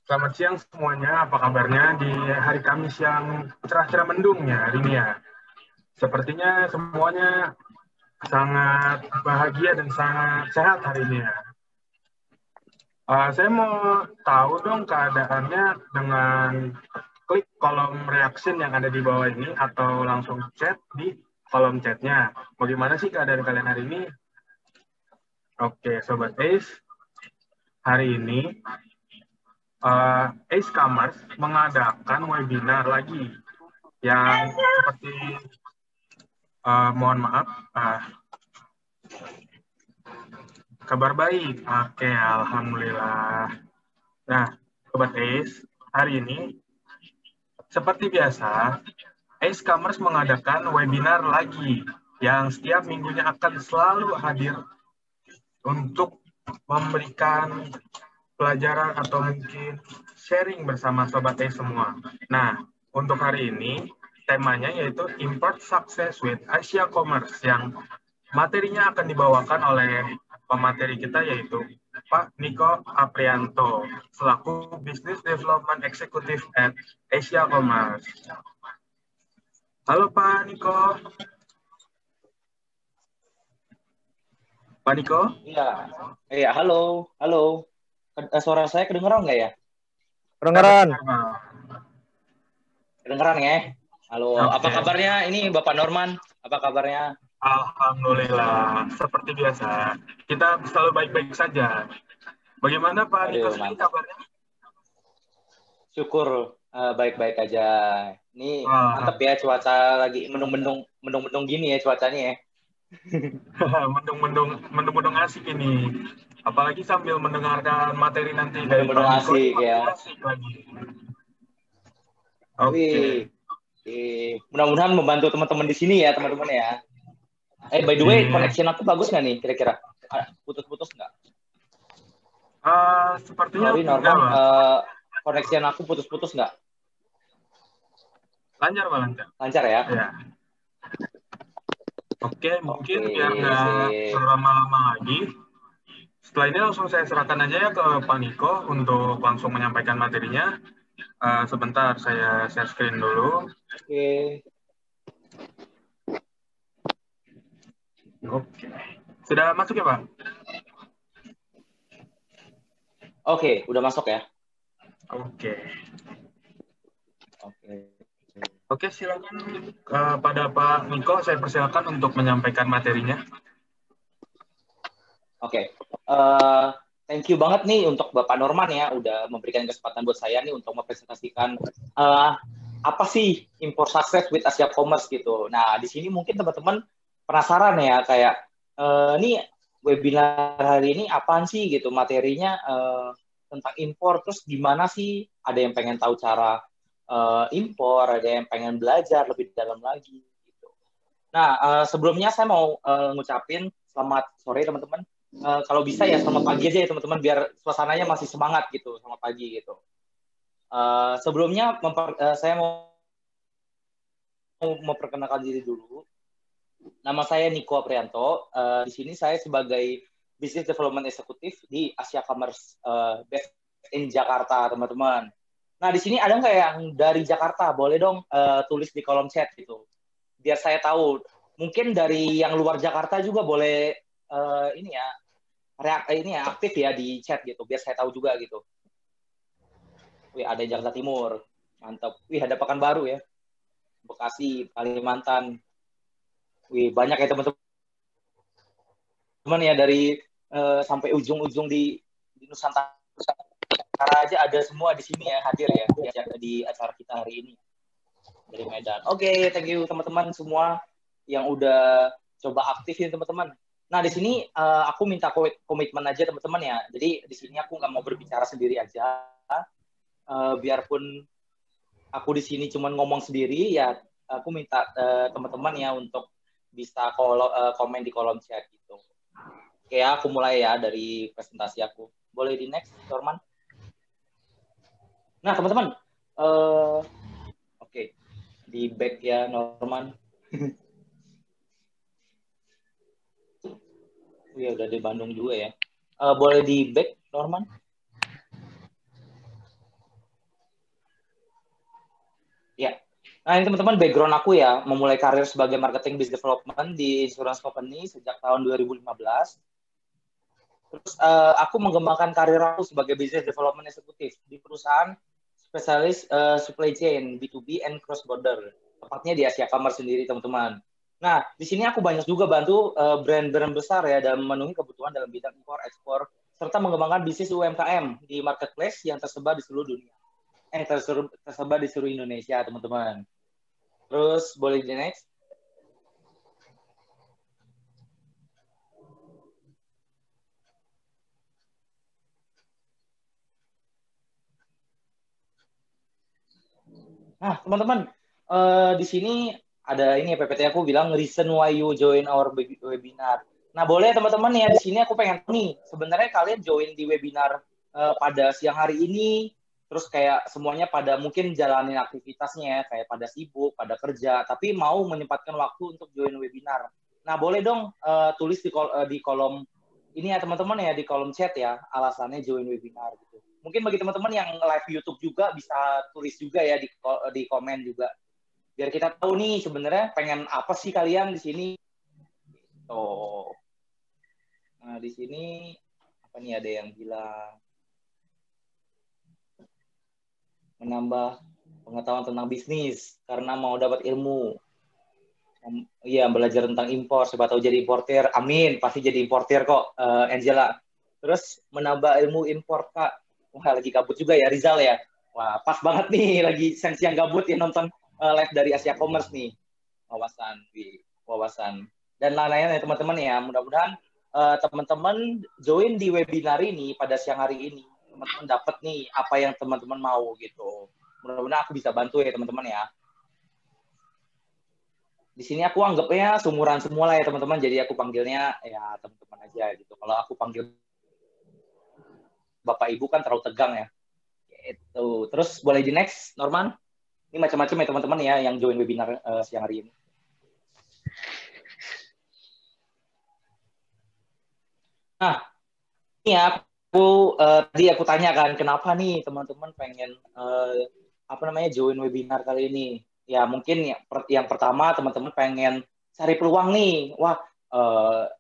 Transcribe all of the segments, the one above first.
Selamat siang semuanya, apa kabarnya di hari Kamis yang cerah-cerah mendungnya hari ini ya? Sepertinya semuanya sangat bahagia dan sangat sehat hari ini ya. Saya mau tahu dong keadaannya dengan klik kolom reaction yang ada di bawah ini atau langsung chat di kolom chatnya. Bagaimana sih keadaan kalian hari ini? Oke, Sobat Ace, hari ini Ace Commerce mengadakan webinar lagi yang seperti mohon maaf, kabar baik. Oke, alhamdulillah. Nah, Sobat Ace, hari ini seperti biasa, Ace Commerce mengadakan webinar lagi yang setiap minggunya akan selalu hadir untuk memberikan pelajaran atau mungkin sharing bersama Sobat Ace semua. Nah, untuk hari ini temanya yaitu Import Success with Asia Commerce yang materinya akan dibawakan oleh pemateri kita yaitu Pak Niko Aprianto selaku Business Development Executive at Asia Commerce. Halo Pak Niko. Pak Niko? Iya, iya, halo, halo. Suara saya kedengeran nggak ya? Kedengeran. Kedengeran ya? Halo, apa Oke. kabarnya? Ini Bapak Norman, apa kabarnya? Alhamdulillah, seperti biasa. Kita selalu baik-baik saja. Bagaimana Pak Niko Aduh, sendiri mantap. kabarnya? Syukur baik-baik aja. Ini mantap Alhamdulillah. ya cuaca lagi mendung-mendung gini ya cuacanya ya. Mendung-mendung asik ini. Apalagi sambil mendengarkan materi nanti dari Pak Mendung-mendung Niko ini asik makin ya. asik lagi. Oke. Wih, mudah-mudahan membantu teman-teman di sini ya, teman-teman ya. By the way, Oke. connection aku bagus nggak nih kira-kira? Putus-putus nggak? Sepertinya Sorry enggak, Norman, Pak. connection aku putus-putus nggak? Lancar, Pak, lancar. Lancar ya? Ya. Oke, mungkin Oke, biar nggak sip. berlama-lama lagi, setelah ini langsung saya serahkan aja ya ke Pak Niko untuk langsung menyampaikan materinya. Sebentar, saya share screen dulu. Oke. Oke. Sudah masuk ya, Pak? Oke, udah masuk ya? Oke. Oke. Oke, silakan pada Pak Niko, saya persilakan untuk menyampaikan materinya. Oke. Thank you banget nih untuk Bapak Norman ya, udah memberikan kesempatan buat saya nih untuk mempresentasikan apa sih import success with Asia Commerce gitu. Nah, di sini mungkin teman-teman penasaran ya, kayak nih webinar hari ini apaan sih gitu, materinya tentang impor, terus gimana sih, ada yang pengen tahu cara impor, ada yang pengen belajar lebih dalam lagi gitu. Nah, sebelumnya saya mau ngucapin selamat sore teman-teman. Kalau bisa ya selamat pagi aja ya teman-teman, biar suasananya masih semangat gitu, selamat pagi gitu. Sebelumnya saya mau memperkenalkan diri dulu. Nama saya Niko Aprianto. Di sini saya sebagai Business Development Executive di Asia Commerce based in Jakarta, teman-teman. Nah, di sini ada nggak yang dari Jakarta? Boleh dong tulis di kolom chat gitu, biar saya tahu. Mungkin dari yang luar Jakarta juga boleh ini ya, ini ya aktif ya di chat gitu, biar saya tahu juga gitu. Wih, ada Jakarta Timur, mantap. Wih, ada Pekanbaru ya, Bekasi, Kalimantan. Wih, banyak ya teman-teman ya dari sampai ujung-ujung di Nusantara aja ada semua di sini ya, hadir ya di acara kita hari ini dari Medan. Oke, thank you teman-teman semua yang udah coba aktif ini teman-teman. Nah, di sini aku minta komitmen aja teman-teman ya. Jadi di sini aku nggak mau berbicara sendiri aja. Biarpun aku di sini cuma ngomong sendiri ya, aku minta teman-teman ya untuk bisa komen di kolom chat gitu. Oke ya, aku mulai ya dari presentasi aku. Boleh di next, Norman? Nah, teman-teman, oke, di back ya Norman. Ya udah di Bandung juga ya. Boleh di back Norman? Nah, ini teman-teman background aku ya, memulai karir sebagai marketing business development di insurance company sejak tahun 2015. Terus aku mengembangkan karir aku sebagai business development eksekutif di perusahaan spesialis supply chain B2B and cross border. Tepatnya di Asia Commerce sendiri, teman-teman. Nah, di sini aku banyak juga bantu brand-brand besar ya dalam memenuhi kebutuhan dalam bidang impor, ekspor, serta mengembangkan bisnis UMKM di marketplace yang tersebar di seluruh dunia. Tersebar di seluruh Indonesia, teman-teman. Terus boleh di next. Nah, teman-teman, di sini ada ini PPT aku bilang reason why you join our webinar. Nah, boleh teman-teman ya di sini aku pengen nih, sebenarnya kalian join di webinar pada siang hari ini, terus kayak semuanya pada mungkin jalanin aktivitasnya ya, kayak pada sibuk, pada kerja, tapi mau menyempatkan waktu untuk join webinar. Nah, boleh dong tulis di kolom ini ya teman-teman ya, di kolom chat ya, alasannya join webinar gitu. Mungkin bagi teman-teman yang live YouTube juga bisa tulis juga ya di komen juga. Biar kita tahu nih sebenarnya pengen apa sih kalian di sini. Oh. Nah, di sini apa nih ada yang bilang menambah pengetahuan tentang bisnis karena mau dapat ilmu. Iya, belajar tentang impor, siapa tahu jadi importer. Amin, pasti jadi importer kok, Angela. Terus menambah ilmu impor, Kak. Wah, lagi gabut juga ya, Rizal ya. Wah, pas banget nih, lagi sensi yang gabut ya nonton live dari Asia Commerce nih. Wawasan. Dan lain-lain ya teman-teman ya. Mudah-mudahan teman-teman join di webinar ini pada siang hari ini. Teman-teman dapat nih apa yang teman-teman mau gitu. Mudah-mudahan aku bisa bantu ya teman-teman ya. Di sini aku anggapnya seumuran semua lah ya teman-teman, jadi aku panggilnya ya teman-teman aja gitu. Kalau aku panggil bapak ibu kan terlalu tegang ya. Itu. Terus boleh di next, Norman? Ini macam-macam ya teman-teman ya yang join webinar siang hari ini. Nah, ini ya tadi aku tanyakan kenapa nih teman-teman pengen apa namanya join webinar kali ini. Ya mungkin yang pertama teman-teman pengen cari peluang nih. Wah,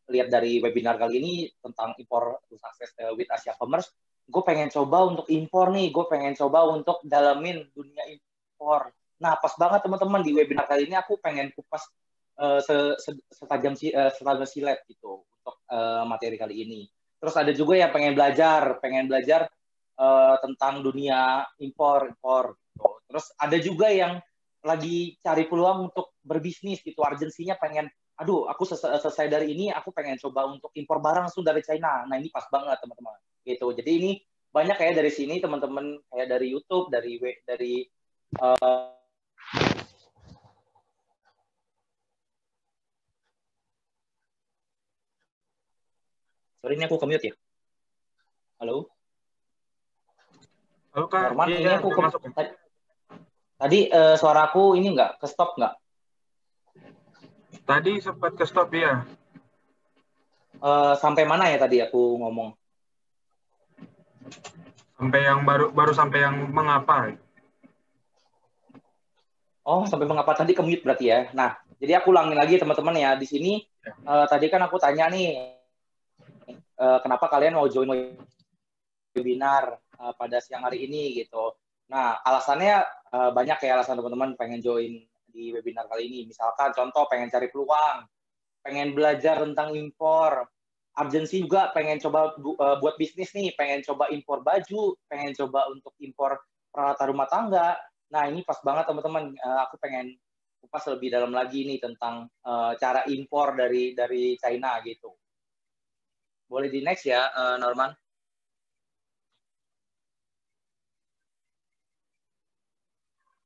lihat dari webinar kali ini tentang impor sukses with Asia Commerce, gue pengen coba untuk impor nih, gue pengen coba untuk dalamin dunia impor. Nah, pas banget teman-teman di webinar kali ini aku pengen kupas setajam silet gitu untuk materi kali ini. Terus ada juga yang pengen belajar tentang dunia impor. Gitu. Terus ada juga yang lagi cari peluang untuk berbisnis gitu, urgensinya pengen, aduh aku selesai dari ini, aku pengen coba untuk impor barang langsung dari China. Nah ini pas banget teman-teman. Gitu. Jadi ini banyak kayak dari sini teman-teman, kayak dari YouTube, dari sorry ini aku ke-mute ya. Halo? Halo Kak, Norman, ini iya, aku udah masuk. tadi suaraku ini nggak ke stop nggak? Tadi sempat ke stop ya. Sampai mana ya tadi aku ngomong? Sampai yang baru sampai yang mengapa. Oh, sampai mengapa tadi ke-mute berarti ya. Nah, jadi aku ulangin lagi teman-teman ya. Di sini tadi kan aku tanya nih, kenapa kalian mau join webinar pada siang hari ini gitu. Nah, alasannya banyak ya alasan teman-teman pengen join di webinar kali ini. Misalkan contoh pengen cari peluang, pengen belajar tentang impor, urgensi juga pengen coba buat bisnis nih, pengen coba impor baju, pengen coba untuk impor peralatan rumah tangga. Nah, ini pas banget teman-teman. Aku pengen kupas lebih dalam lagi nih tentang cara impor dari China gitu. Boleh di next ya, Norman?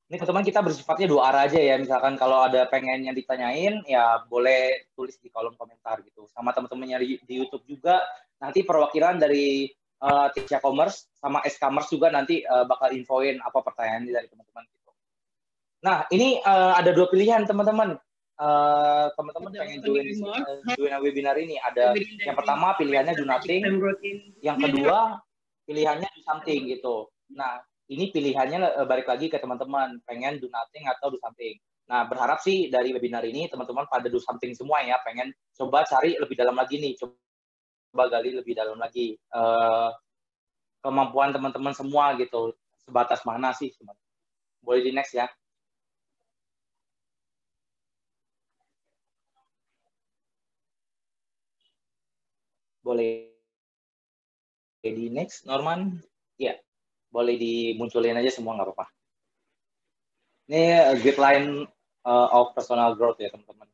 Ini teman-teman kita bersifatnya dua arah aja ya. Misalkan kalau ada pengen yang ditanyain, ya boleh tulis di kolom komentar gitu. Sama teman-temannya di YouTube juga, nanti perwakilan dari Asia Commerce sama S-Commerce juga nanti bakal infoin apa pertanyaannya dari teman-teman gitu. Nah, ini ada dua pilihan teman-teman. Teman-teman pengen join webinar ini. Ada yang pertama pilihannya do nothing, yang kedua pilihannya do something gitu. Nah, ini pilihannya balik lagi ke teman-teman, pengen do nothing atau do something. Nah, berharap sih dari webinar ini teman-teman pada do something semua ya, pengen coba cari lebih dalam lagi nih, coba gali lebih dalam lagi kemampuan teman-teman semua gitu. Sebatas mana sih? Boleh di next ya. Boleh di next, Norman? Ya, boleh dimunculin aja semua, nggak apa-apa. Ini guideline of personal growth ya, teman-teman.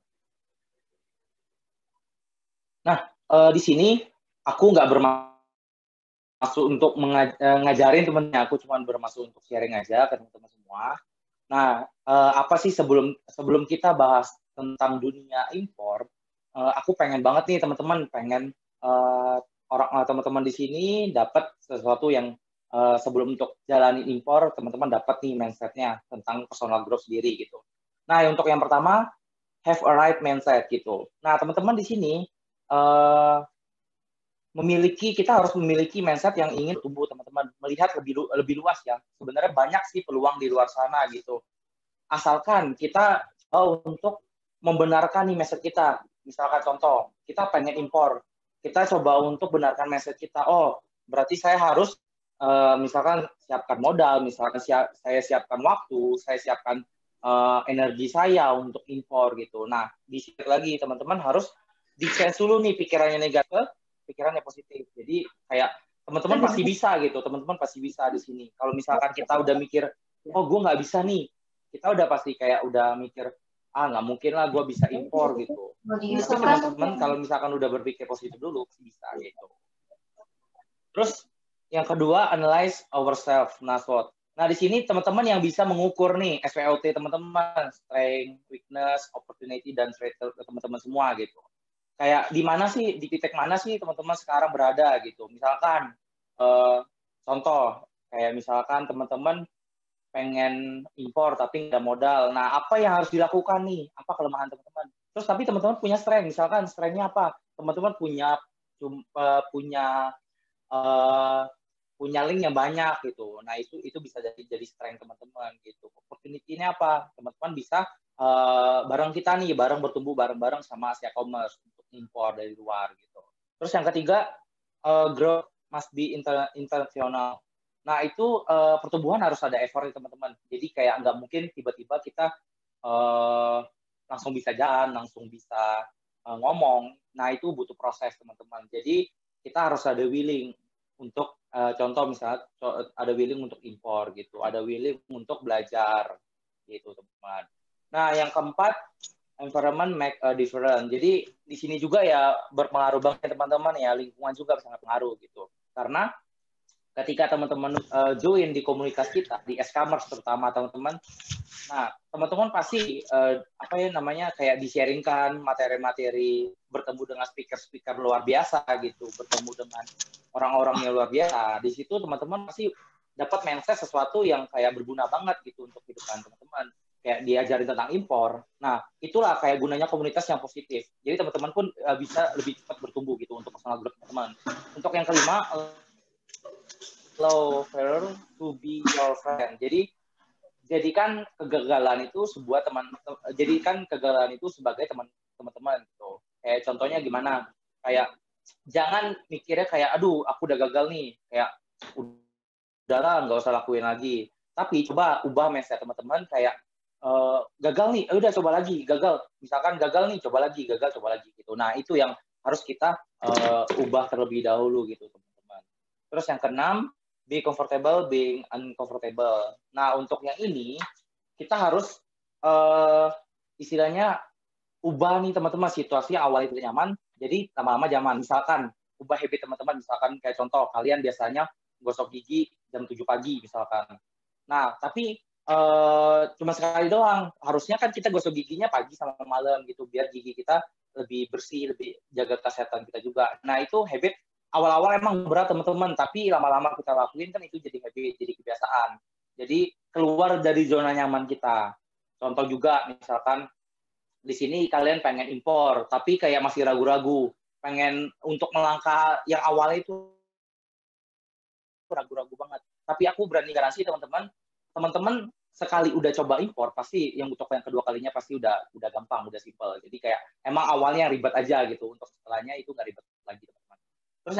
Nah, di sini aku nggak bermaksud untuk ngajarin temennya, aku cuma bermaksud untuk sharing aja ke teman-teman semua. Nah, apa sih sebelum kita bahas tentang dunia impor, aku pengen banget nih teman-teman, pengen teman-teman di sini dapat sesuatu yang sebelum untuk jalani impor, teman-teman dapat nih mindset-nya tentang personal growth sendiri gitu. Nah, untuk yang pertama, have a right mindset gitu. Nah, teman-teman di sini kita harus memiliki mindset yang ingin tumbuh, teman-teman, melihat lebih luas ya. Sebenarnya banyak sih peluang di luar sana gitu. Asalkan kita untuk membenarkan nih mindset kita. Misalkan contoh, kita pengen impor, kita coba untuk benarkan mindset kita. Oh, berarti saya harus misalkan siapkan modal, misalkan saya siapkan waktu, saya siapkan energi saya untuk impor gitu. Nah, di sini lagi teman-teman harus di-change dulu nih pikirannya negatif, pikirannya positif. Jadi kayak teman-teman pasti bisa gitu, teman-teman pasti bisa di sini. Kalau misalkan kita udah mikir, oh gue nggak bisa nih, kita udah pasti kayak udah mikir, nggak mungkin lah gue bisa impor gitu. Tapi teman-teman kalau misalkan udah berpikir positif dulu, bisa gitu. Terus yang kedua, analyze ourselves, nah SWOT. Nah di sini teman-teman yang bisa mengukur nih SWOT teman-teman, strength, weakness, opportunity, dan threat teman-teman semua gitu. Kayak di mana sih, di titik mana sih teman-teman sekarang berada gitu. Misalkan, contoh, kayak misalkan teman-teman pengen impor tapi nggak ada modal. Nah, apa yang harus dilakukan nih? Apa kelemahan teman-teman? Terus tapi teman-teman punya strength, misalkan strength-nya apa? Teman-teman punya punya link yang banyak gitu. Nah, itu bisa jadi strength teman-teman gitu. Opportunity-nya apa? Teman-teman bisa bareng kita nih, bareng bertumbuh bareng-bareng sama Asia Commerce untuk impor dari luar gitu. Terus yang ketiga, growth must be intentional. Nah, itu pertumbuhan harus ada effort ya teman-teman. Jadi kayak nggak mungkin tiba-tiba kita langsung bisa jalan, langsung bisa ngomong. Nah, itu butuh proses teman-teman. Jadi kita harus ada willing untuk contoh misalnya ada willing untuk impor gitu, ada willing untuk belajar gitu teman-teman. Nah, yang keempat, environment make a difference. Jadi di sini juga ya berpengaruh banget teman-teman ya, lingkungan juga sangat pengaruh gitu. Karena ketika teman-teman join di komunitas kita di e-commerce terutama teman-teman, nah teman-teman pasti kayak di-sharingkan materi-materi, bertemu dengan speaker-speaker luar biasa gitu, bertemu dengan orang-orang yang luar biasa. Di situ teman-teman pasti dapat mindset sesuatu yang kayak berguna banget gitu untuk kehidupan teman-teman. Kayak diajarin tentang impor. Nah, itulah kayak gunanya komunitas yang positif. Jadi teman-teman pun bisa lebih cepat bertumbuh gitu untuk personal growth teman-teman. Untuk yang kelima, allow failure to be your friend. Jadi jadikan kegagalan itu sebagai teman-teman gitu. Kayak contohnya gimana? Kayak jangan mikirnya kayak aduh aku udah gagal nih, kayak udahlah nggak usah lakuin lagi. Tapi coba ubah mindset teman-teman kayak gagal nih, udah coba lagi, gagal. Misalkan gagal nih, coba lagi, gagal coba lagi gitu. Nah, itu yang harus kita ubah terlebih dahulu gitu, teman-teman. Terus yang keenam, be comfortable being uncomfortable. Nah, untuk yang ini kita harus istilahnya ubah nih teman-teman situasi awalnya tidak nyaman, jadi lama-lama nyaman. Misalkan ubah habit teman-teman, misalkan kayak contoh kalian biasanya gosok gigi jam 7 pagi misalkan. Nah, tapi cuma sekali doang. Harusnya kan kita gosok giginya pagi sama malam gitu biar gigi kita lebih bersih, lebih jaga kesehatan kita juga. Nah, itu habit awal-awal emang berat teman-teman, tapi lama-lama kita lakuin kan itu jadi habit, jadi kebiasaan. Jadi keluar dari zona nyaman kita. Contoh juga misalkan di sini kalian pengen impor, tapi kayak masih ragu-ragu, pengen untuk melangkah yang awalnya itu ragu-ragu banget. Tapi aku berani garansi teman-teman sekali udah coba impor, pasti yang untuk yang kedua kalinya pasti udah gampang, udah simple. Jadi kayak emang awalnya yang ribet aja gitu, untuk setelahnya itu nggak ribet lagi teman-teman. Terus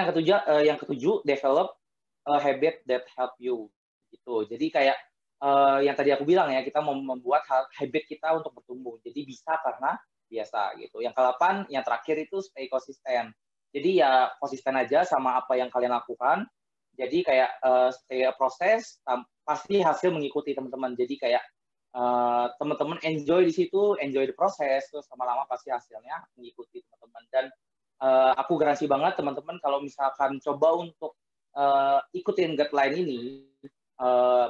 yang ketujuh develop a habit that help you gitu. Jadi kayak yang tadi aku bilang ya, kita mau membuat habit kita untuk bertumbuh. Jadi bisa karena biasa gitu. Yang ke-8, yang terakhir itu stay konsisten. Jadi ya konsisten aja sama apa yang kalian lakukan. Jadi kayak stay proses, pasti hasil mengikuti teman-teman. Jadi kayak teman-teman enjoy di situ, enjoy the proses, terus lama-lama pasti hasilnya mengikuti teman-teman. Dan aku garansi banget teman-teman kalau misalkan coba untuk ikutin guideline ini,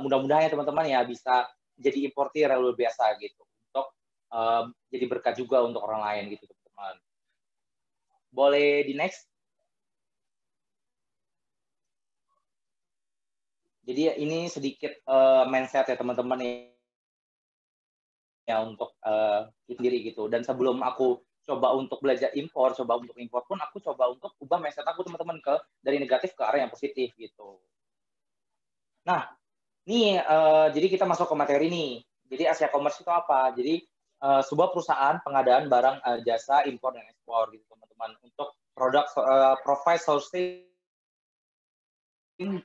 mudah-mudahan ya teman-teman ya bisa jadi importir yang luar biasa gitu, untuk jadi berkat juga untuk orang lain gitu teman-teman. Boleh di next? Jadi ini sedikit mindset ya teman-teman ya untuk sendiri gitu. Dan sebelum aku coba untuk belajar impor, pun aku coba untuk ubah mindset aku teman-teman dari negatif ke arah yang positif gitu. Nah, ini jadi kita masuk ke materi nih. Jadi Asia Commerce itu apa? Jadi sebuah perusahaan pengadaan barang, jasa, impor dan ekspor gitu teman-teman, untuk produk provide sourcing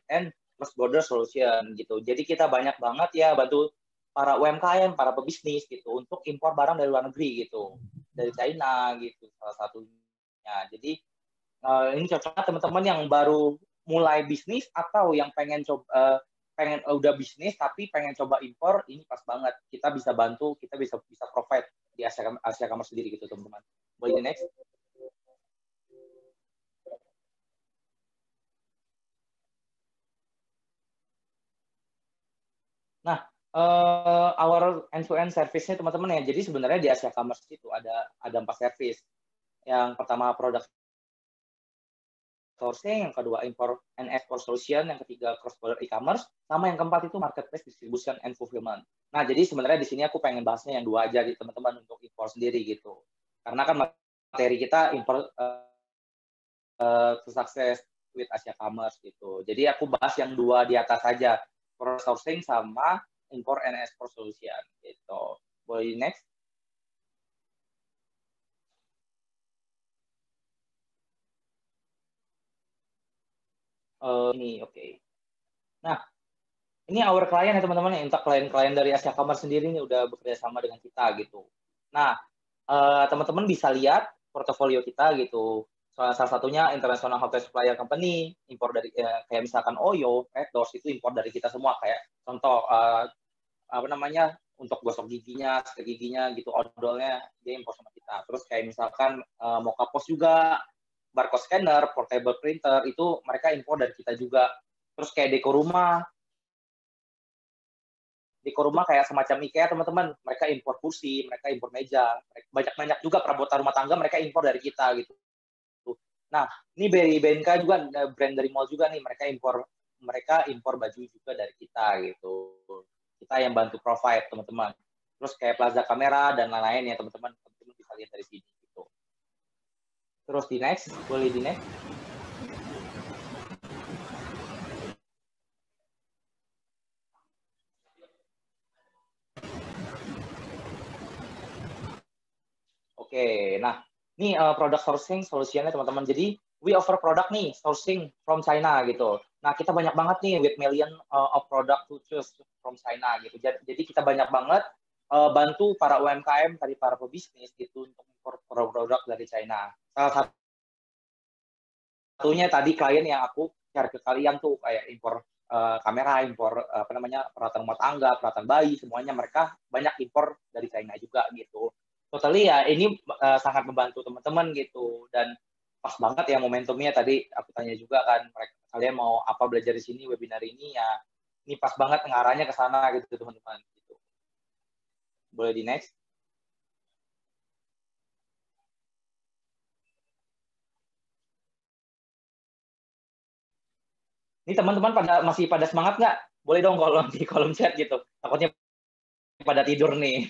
and cross border solution gitu. Jadi kita banyak banget ya bantu para UMKM, para pebisnis gitu untuk impor barang dari luar negeri gitu, dari China gitu salah satunya. Jadi ini cocoknya teman-teman yang baru mulai bisnis atau yang pengen udah bisnis tapi pengen coba impor, ini pas banget. Kita bisa bantu, kita bisa provide di Asia Commerce sendiri gitu teman-teman. Boleh di next? Nah, our end-to-end service-nya teman-teman ya. Jadi sebenarnya di Asia Commerce itu ada 4 service. Yang pertama product sourcing, yang kedua import and export solution, yang ketiga cross border e-commerce, sama yang keempat itu marketplace distribution and fulfillment. Nah, jadi sebenarnya di sini aku pengen bahasnya yang 2 aja gitu teman-teman untuk import sendiri gitu. Karena kan materi kita import to success with Asia Commerce gitu. Jadi aku bahas yang 2 di atas saja, product sourcing sama import and export solution gitu. Boleh next? Ini oke. Okay. Nah, ini our client ya teman-teman, untuk klien-klien dari Asia Commerce sendiri ini udah bekerja sama dengan kita gitu. Nah, teman-teman bisa lihat portofolio kita gitu. Salah satunya International Hotel Supplier Company, impor dari kayak misalkan Oyo, Red Doors itu impor dari kita semua. Kayak contoh apa namanya, untuk gosok giginya, sikat giginya gitu, odolnya dia impor sama kita. Terus kayak misalkan Mocha Post juga, barcode scanner, portable printer itu mereka impor dari kita juga. Terus kayak dekor rumah kayak semacam IKEA teman-teman, mereka impor kursi, mereka impor meja, banyak juga perabotan rumah tangga mereka impor dari kita gitu. Nah, ini dari BNK juga, brand dari mall juga nih, mereka impor baju juga dari kita gitu. Kita yang bantu provide teman-teman. Terus kayak Plaza Kamera dan lain-lain ya teman-teman bisa lihat dari sini gitu. Terus di next, boleh di next. Oke, nah ini product sourcing solusinya teman-teman. Jadi we offer product nih sourcing from China gitu. Nah kita banyak banget nih with million of product to choose from China gitu. Jadi kita banyak banget bantu para UMKM, para pebisnis gitu untuk impor produk dari China. Salah satunya tadi klien yang aku share ke kalian tuh kayak impor kamera, impor apa namanya peralatan rumah tangga, peralatan bayi, semuanya mereka banyak impor dari China juga gitu. Totally ya ini sangat membantu teman-teman gitu, dan pas banget ya momentumnya. Tadi aku tanya juga kan kalian mau apa belajar di sini, webinar ini ya ini pas banget ngarahnya ke sana gitu teman-teman gitu. Boleh di next. Ini teman-teman masih pada semangat nggak? Boleh dong kalau di kolom chat gitu. Takutnya pada tidur nih.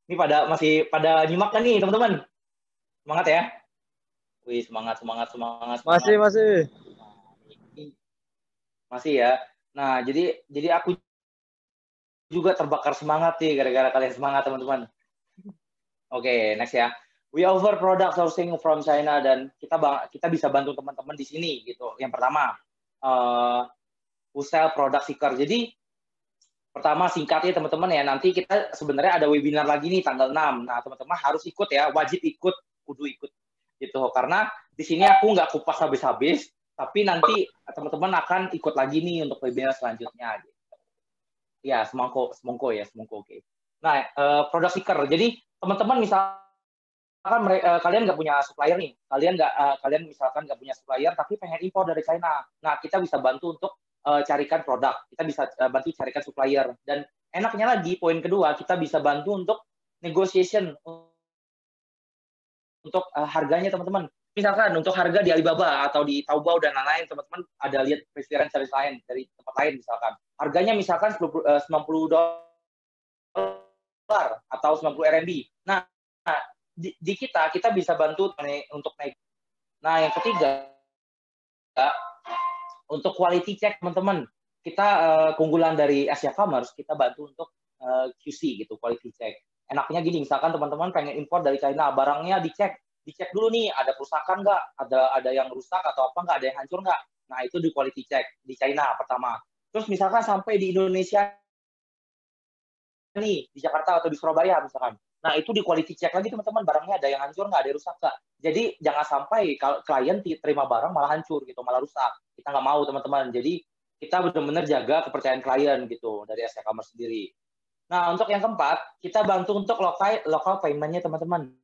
Ini masih pada nyimak kan nih teman-teman? Semangat ya. Wih, semangat. Masih. Masih ya. Nah, jadi aku juga terbakar semangat nih gara-gara kalian semangat, teman-teman. Oke, next ya. We offer product sourcing from China dan kita bisa bantu teman-teman di sini gitu. Yang pertama, we sell product seeker. Jadi pertama singkatnya teman-teman ya, nanti kita sebenarnya ada webinar lagi nih tanggal 6. Nah, teman-teman harus ikut ya, wajib ikut, kudu ikut gitu. Karena di sini aku nggak kupas habis-habis, tapi nanti teman-teman akan ikut lagi nih untuk webinar selanjutnya. Gitu. Ya, semongko ya, semongko. Oke. Nah, product seeker. Jadi teman-teman misalkan kalian nggak punya supplier nih, kalian misalkan nggak punya supplier tapi pengen impor dari China. Nah, kita bisa bantu untuk carikan produk, kita bisa bantu carikan supplier. Dan enaknya lagi, poin kedua, kita bisa bantu untuk negotiation untuk harganya teman-teman. Misalkan untuk harga di Alibaba atau di Taobao dan lain-lain, teman-teman ada lihat preference service lain dari tempat lain misalkan. Harganya misalkan 90 dolar atau 90 RMB. Nah, di kita bisa bantu untuk naik. Nah, yang ketiga, untuk quality check teman-teman. Kita keunggulan dari Asia Commerce, kita bantu untuk QC gitu, quality check. Enaknya gini, misalkan teman-teman pengen impor dari China, barangnya dicek dulu nih, ada kerusakan nggak, ada yang rusak atau apa nggak, ada yang hancur nggak. Nah, itu di quality check di China pertama. Terus misalkan sampai di Indonesia nih, di Jakarta atau di Surabaya misalkan. Nah, itu di quality check lagi teman-teman, barangnya ada yang hancur nggak, ada yang rusak nggak. Jadi jangan sampai kalau klien terima barang malah hancur gitu, malah rusak. Kita nggak mau teman-teman. Jadi kita benar-benar jaga kepercayaan klien gitu dari Asia Commerce sendiri. Nah, untuk yang keempat, kita bantu untuk lokal payment-nya teman-teman.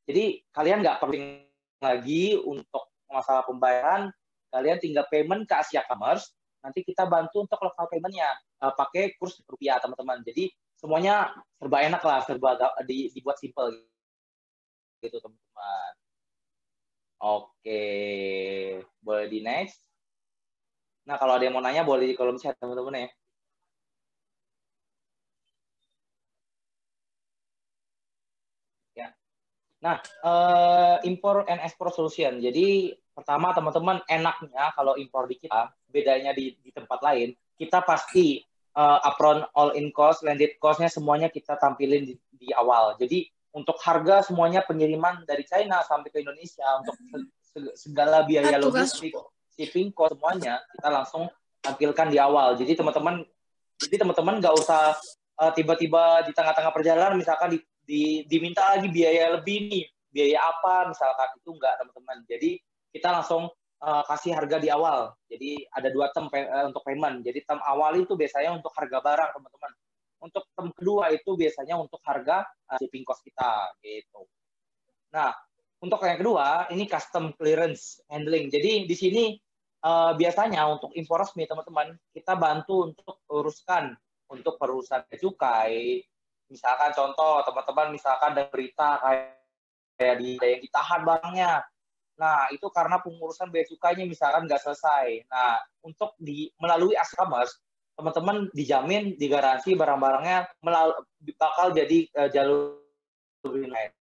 Jadi kalian nggak perlu lagi untuk masalah pembayaran, kalian tinggal payment ke Asia Commerce, nanti kita bantu untuk lokal payment-nya pakai kurs rupiah teman-teman. Jadi semuanya serba enak lah, serba dibuat simple gitu teman-teman. Oke, boleh di next. Nah, kalau ada yang mau nanya boleh di kolom chat teman-teman ya. Ya. Nah, import and export solution. Jadi pertama teman-teman enaknya kalau impor di kita, bedanya di tempat lain, kita pasti upfront all in cost, landed cost-nya semuanya kita tampilin di awal. Jadi untuk harga semuanya pengiriman dari China sampai ke Indonesia, untuk segala biaya logistik, shipping cost semuanya kita langsung tampilkan di awal. Jadi teman-teman nggak usah tiba-tiba di tengah-tengah perjalanan misalkan diminta lagi biaya lebih nih, biaya apa misalkan, itu enggak teman-teman. Jadi kita langsung kasih harga di awal. Jadi ada dua term untuk payment. Jadi term awal itu biasanya untuk harga barang teman-teman. Untuk term kedua itu biasanya untuk harga shipping cost kita gitu. Nah, untuk yang kedua ini custom clearance handling. Jadi di sini biasanya untuk impor resmi teman-teman kita bantu untuk uruskan untuk perusahaan cukai. Misalkan contoh teman-teman misalkan ada berita kayak ada yang ditahan barangnya. Nah, itu karena pengurusan bea cukainya misalkan nggak selesai. Nah, untuk melalui Commerce, teman-teman dijamin, digaransi barang-barangnya bakal jadi jalur green line.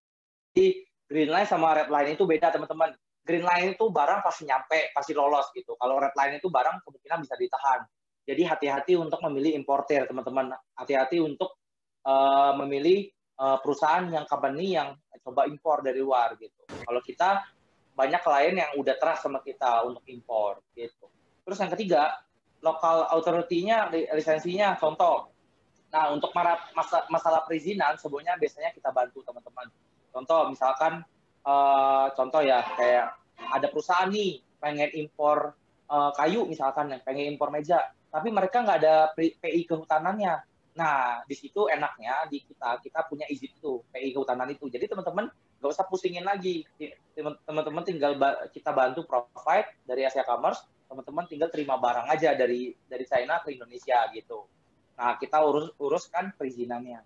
Jadi green line sama red line itu beda teman-teman. Green line itu barang pasti nyampe, pasti lolos gitu. Kalau red line itu barang kemungkinan bisa ditahan. Jadi hati-hati untuk memilih importer teman-teman. Hati-hati untuk memilih perusahaan yang company yang coba impor dari luar gitu. Kalau kita banyak klien yang udah trust sama kita untuk impor gitu. Terus yang ketiga, local authority-nya, lisensinya, contoh. Nah, untuk masalah perizinan sebenarnya biasanya kita bantu teman-teman. Contoh misalkan contoh ya kayak ada perusahaan nih pengen impor kayu misalkan, pengen impor meja, tapi mereka nggak ada PI kehutanannya. Nah, di situ enaknya di kita punya izin itu, PI kehutanan itu. Jadi teman-teman nggak usah pusingin lagi. Teman-teman tinggal kita bantu provide dari Asia Commerce, teman-teman tinggal terima barang aja dari China ke Indonesia gitu. Nah, kita uruskan perizinannya.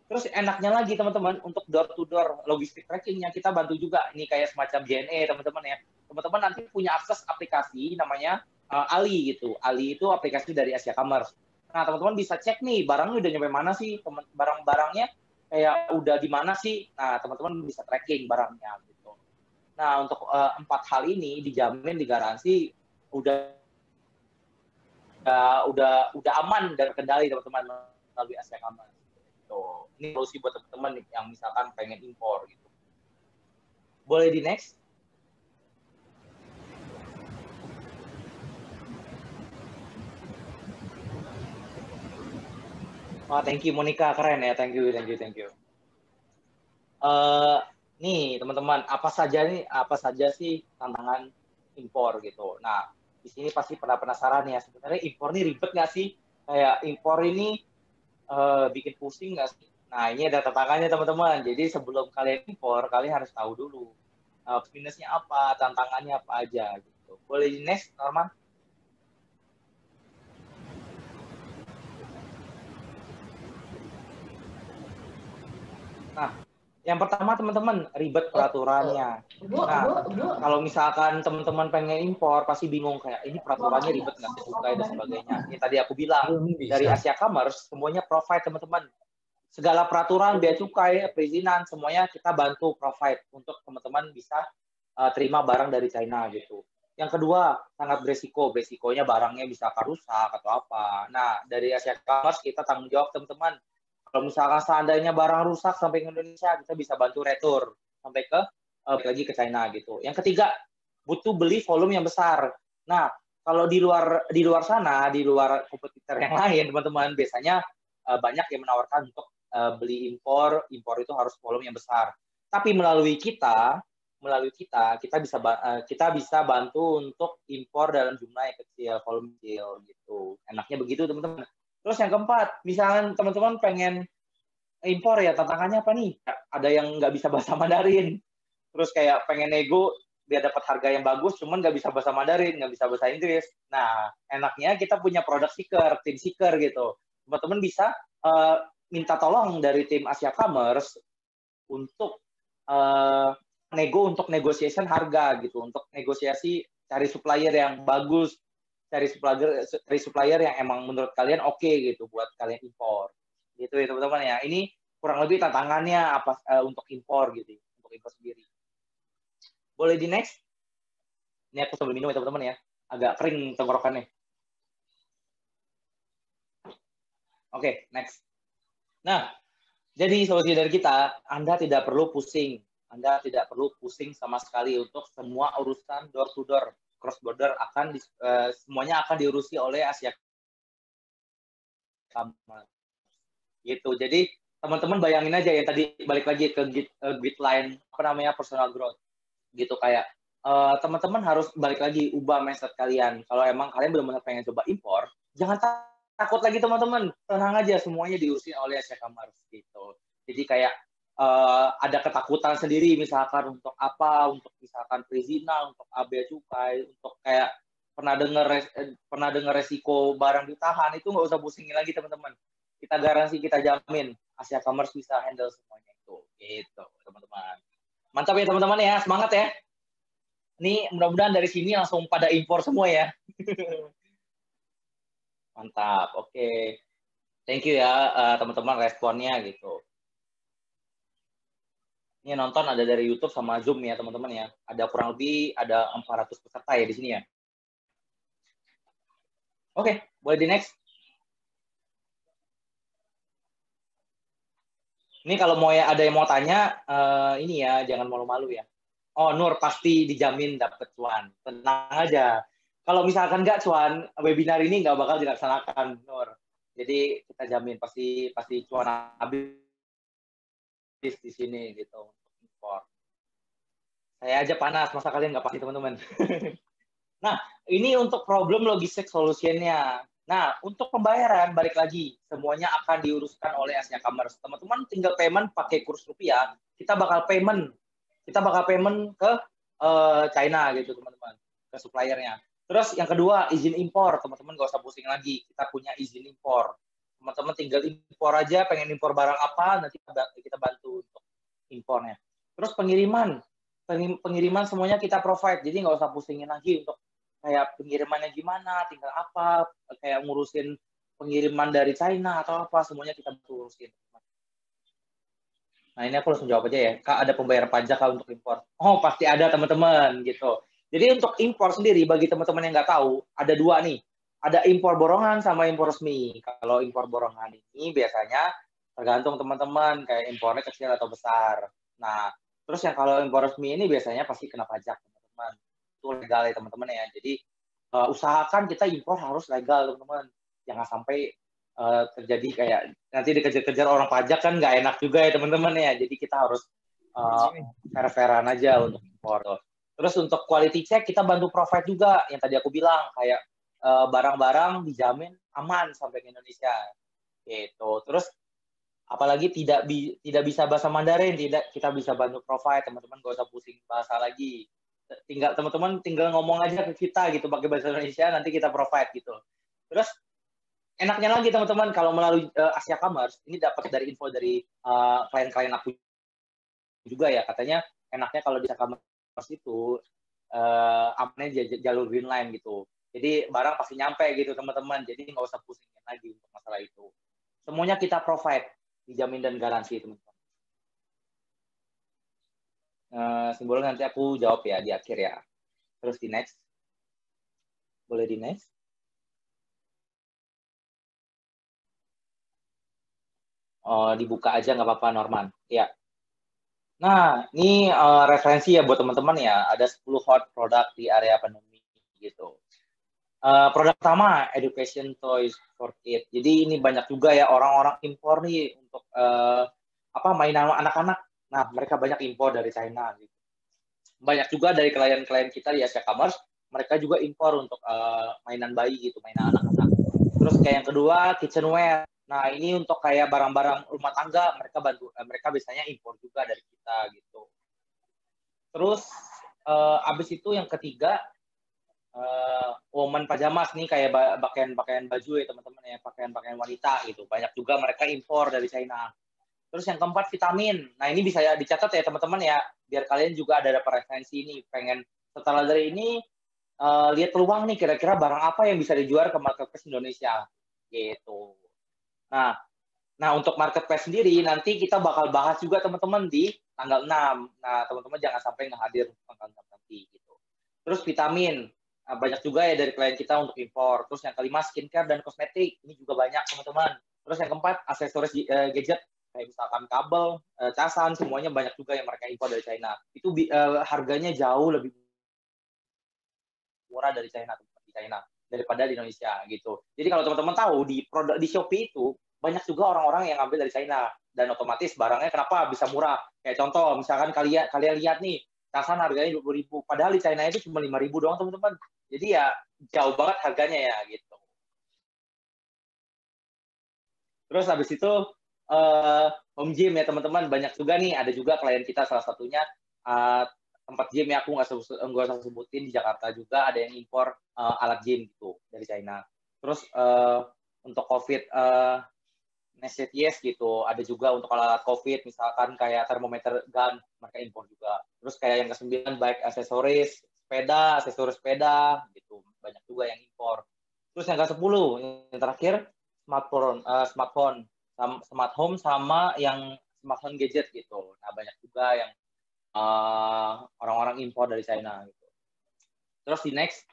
Terus enaknya lagi teman-teman untuk door to door logistik trackingnya kita bantu juga. Ini kayak semacam JNE teman-teman ya. Teman-teman nanti punya akses aplikasi namanya Ali gitu. Ali itu aplikasi dari Asia Commerce. Nah, teman-teman bisa cek nih barangnya udah nyampe mana sih, barang-barangnya kayak udah di mana sih. Nah, teman-teman bisa tracking barangnya gitu. Nah, untuk 4 hal ini dijamin, digaransi udah udah aman dan kendali teman-teman melalui Asia Commerce. Tuh, ini solusi buat teman-teman yang misalkan pengen impor gitu. Boleh di next? Wah, thank you Monica, keren ya, thank you. Nih teman-teman, apa saja sih tantangan impor gitu. Nah, di sini pasti pernah penasaran ya, sebenarnya impor ini ribet nggak sih? Kayak impor ini bikin pusing nggak sih? Nah, ini ada tantangannya teman-teman. Jadi sebelum kalian impor, kalian harus tahu dulu minusnya apa, tantangannya apa aja gitu. Boleh di next, Norman? Nah, yang pertama teman-teman, ribet peraturannya. Nah, kalau misalkan teman-teman pengen impor, pasti bingung kayak, ini peraturannya ribet nggak sih, cukai dan sebagainya. Ini tadi aku bilang, dari Asia Commerce, semuanya provide teman-teman. Segala peraturan, bea cukai, perizinan, semuanya kita bantu provide untuk teman-teman bisa terima barang dari China gitu. Yang kedua, sangat beresiko. Beresikonya barangnya bisa rusak atau apa. Nah, dari Asia Commerce kita tanggung jawab teman-teman. Kalau misalkan seandainya barang rusak sampai ke Indonesia, kita bisa bantu retur sampai ke lagi ke China gitu. Yang ketiga, butuh beli volume yang besar. Nah, kalau di luar sana, di luar kompetitor yang lain, teman-teman biasanya banyak yang menawarkan untuk beli impor itu harus volume yang besar. Tapi melalui kita kita bisa bantu untuk impor dalam jumlah yang kecil, volume kecil gitu. Enaknya begitu teman-teman. Terus yang keempat, misalnya teman-teman pengen impor ya, tantangannya apa nih? Ada yang nggak bisa bahasa Mandarin, terus kayak pengen nego biar dapat harga yang bagus, cuman nggak bisa bahasa Mandarin, nggak bisa bahasa Inggris. Nah, enaknya kita punya product seeker, tim seeker gitu. Teman-teman bisa minta tolong dari tim Asia Commerce untuk nego untuk negotiation harga gitu, untuk negosiasi cari supplier yang bagus, cari supplier yang emang menurut kalian oke gitu buat kalian impor. Gitu ya teman-teman ya. Ini kurang lebih tantangannya apa untuk impor gitu, untuk impor sendiri. Boleh di next? Ini aku sambil minum ya teman-teman ya. Agak kering tenggorokannya. Oke, next. Nah, jadi solusi dari kita, Anda tidak perlu pusing. Anda tidak perlu pusing sama sekali untuk semua urusan door to door, cross border semuanya akan diurusi oleh Asia Commerce. Gitu. Jadi teman-teman bayangin aja ya, tadi balik lagi ke grid line apa namanya personal growth. Gitu kayak teman-teman harus balik lagi ubah mindset kalian. Kalau emang kalian benar-benar pengen coba impor, jangan takut lagi teman-teman. Tenang aja, semuanya diurusin oleh Asia Commerce gitu. Jadi kayak ada ketakutan sendiri misalkan untuk apa, untuk misalkan perizinan, untuk bea cukai, untuk kayak pernah dengar resiko barang ditahan, itu nggak usah pusingin lagi teman-teman. Kita garansi, kita jamin Asia Commerce bisa handle semuanya itu. Gitu teman-teman. Mantap ya teman-teman ya, semangat ya. Ini mudah-mudahan dari sini langsung pada impor semua ya. Mantap, oke. Thank you ya teman-teman responnya gitu. Ini nonton ada dari YouTube sama Zoom ya teman-teman ya. Ada kurang lebih ada 400 peserta ya di sini ya. Oke, boleh di next. Ini kalau ada yang mau tanya, ini ya jangan malu-malu ya. Oh, Nur pasti dijamin dapat cuan. Tenang aja. Kalau misalkan nggak cuan, webinar ini nggak bakal dilaksanakan, Nur. Jadi kita jamin pasti cuan habis di sini gitu. Impor. Saya aja panas, masa kalian nggak pasti teman-teman. Nah, ini untuk problem logistik solutionnya. Nah, untuk pembayaran, balik lagi, semuanya akan diuruskan oleh Asia Commerce. Teman-teman tinggal payment pakai kurs rupiah, kita bakal payment ke China gitu, teman-teman, ke suppliernya. Terus yang kedua, izin impor. Teman-teman nggak usah pusing lagi, kita punya izin impor. Teman-teman tinggal impor aja, pengen impor barang apa, nanti kita bantu untuk impornya. Terus pengiriman semuanya kita provide, jadi nggak usah pusingin lagi untuk kayak pengirimannya gimana, tinggal apa, kayak ngurusin pengiriman dari China atau apa, semuanya kita urusin. Nah ini aku langsung jawab aja ya, Kak ada pembayaran pajak Kak untuk impor? Oh pasti ada teman-teman gitu. Jadi untuk impor sendiri bagi teman-teman yang nggak tahu, ada dua nih. ada impor borongan sama impor resmi. Kalau impor borongan ini biasanya tergantung teman-teman, kayak impornya kecil atau besar. Nah, terus yang kalau impor resmi ini biasanya pasti kena pajak, teman-teman. Itu legal ya, teman-teman ya. Jadi, usahakan kita impor harus legal, teman-teman. Jangan sampai terjadi kayak nanti dikejar-kejar orang pajak, kan nggak enak juga ya, teman-teman ya. Jadi kita harus fair-fairan aja untuk impor. Terus untuk quality check, kita bantu provide juga. Yang tadi aku bilang, kayak barang-barang dijamin aman sampai ke Indonesia. Gitu. Terus apalagi tidak bisa bahasa Mandarin, tidak, kita bisa bantu provide, teman-teman gak usah pusing bahasa lagi. Teman-teman tinggal ngomong aja ke kita gitu pakai bahasa Indonesia, nanti kita provide gitu. Terus enaknya lagi teman-teman, kalau melalui Asia Commerce, ini dapat dari info dari klien-klien aku juga ya, katanya enaknya kalau di Asia Commerce itu amannya jalur green line gitu. Jadi barang pasti nyampe gitu teman-teman. Jadi nggak usah pusingin lagi untuk masalah itu. Semuanya kita provide, dijamin dan garansi teman-teman. Simbolnya nanti aku jawab ya di akhir ya. Terus di next. Boleh di next? Dibuka aja nggak apa-apa, Norman. Ya. Nah, ini referensi ya buat teman-teman ya. Ada 10 hot product di area pandemi gitu. Produk pertama, education toys for kids. Jadi ini banyak juga ya orang-orang impor nih untuk mainan anak-anak. Nah, mereka banyak impor dari China. Gitu. Banyak juga dari klien-klien kita di Asia Commerce, mereka juga impor untuk mainan bayi gitu, mainan anak-anak. Terus kayak yang kedua, kitchenware. Nah, ini untuk kayak barang-barang rumah tangga, mereka biasanya impor juga dari kita gitu. Terus abis itu yang ketiga, woman pajamas nih, kayak pakaian baju ya teman-teman ya, pakaian wanita gitu. Banyak juga mereka impor dari China. Terus yang keempat, vitamin. Nah, ini bisa ya dicatat ya teman-teman ya, biar kalian juga ada referensi ini. Pengen setelah dari ini lihat peluang nih, kira-kira barang apa yang bisa dijual ke marketplace Indonesia gitu. Nah, untuk marketplace sendiri nanti kita bakal bahas juga teman-teman di tanggal 6. Nah, teman-teman jangan sampai nggak hadir tanggal 6 nanti gitu. Terus vitamin, banyak juga ya dari klien kita untuk impor. Terus yang kelima, skincare dan kosmetik. Ini juga banyak teman-teman. Terus yang keempat, aksesoris gadget kayak misalkan kabel, casan, semuanya banyak juga yang mereka impor dari China. Itu harganya jauh lebih murah dari China, daripada di Indonesia gitu. Jadi kalau teman-teman tahu di produk di Shopee itu banyak juga orang-orang yang ngambil dari China, dan otomatis barangnya kenapa bisa murah? Kayak contoh, misalkan kalian lihat nih, casan harganya 20.000, padahal di China itu cuma 5.000 doang teman-teman. Jadi ya jauh banget harganya ya gitu. Terus habis itu home gym ya teman-teman, banyak juga nih, ada juga klien kita salah satunya tempat gym ya, aku nggak usah sebutin, di Jakarta juga ada yang impor alat gym gitu dari China. Terus untuk COVID yes gitu, ada juga untuk alat COVID, misalkan kayak termometer gun, mereka impor juga. Terus kayak yang ke-9, baik aksesoris sepeda gitu, banyak juga yang impor. Terus yang ke-10, yang terakhir, smartphone, smart home sama yang smart home gadget gitu. Nah, banyak juga yang orang-orang impor dari China gitu. Terus di next.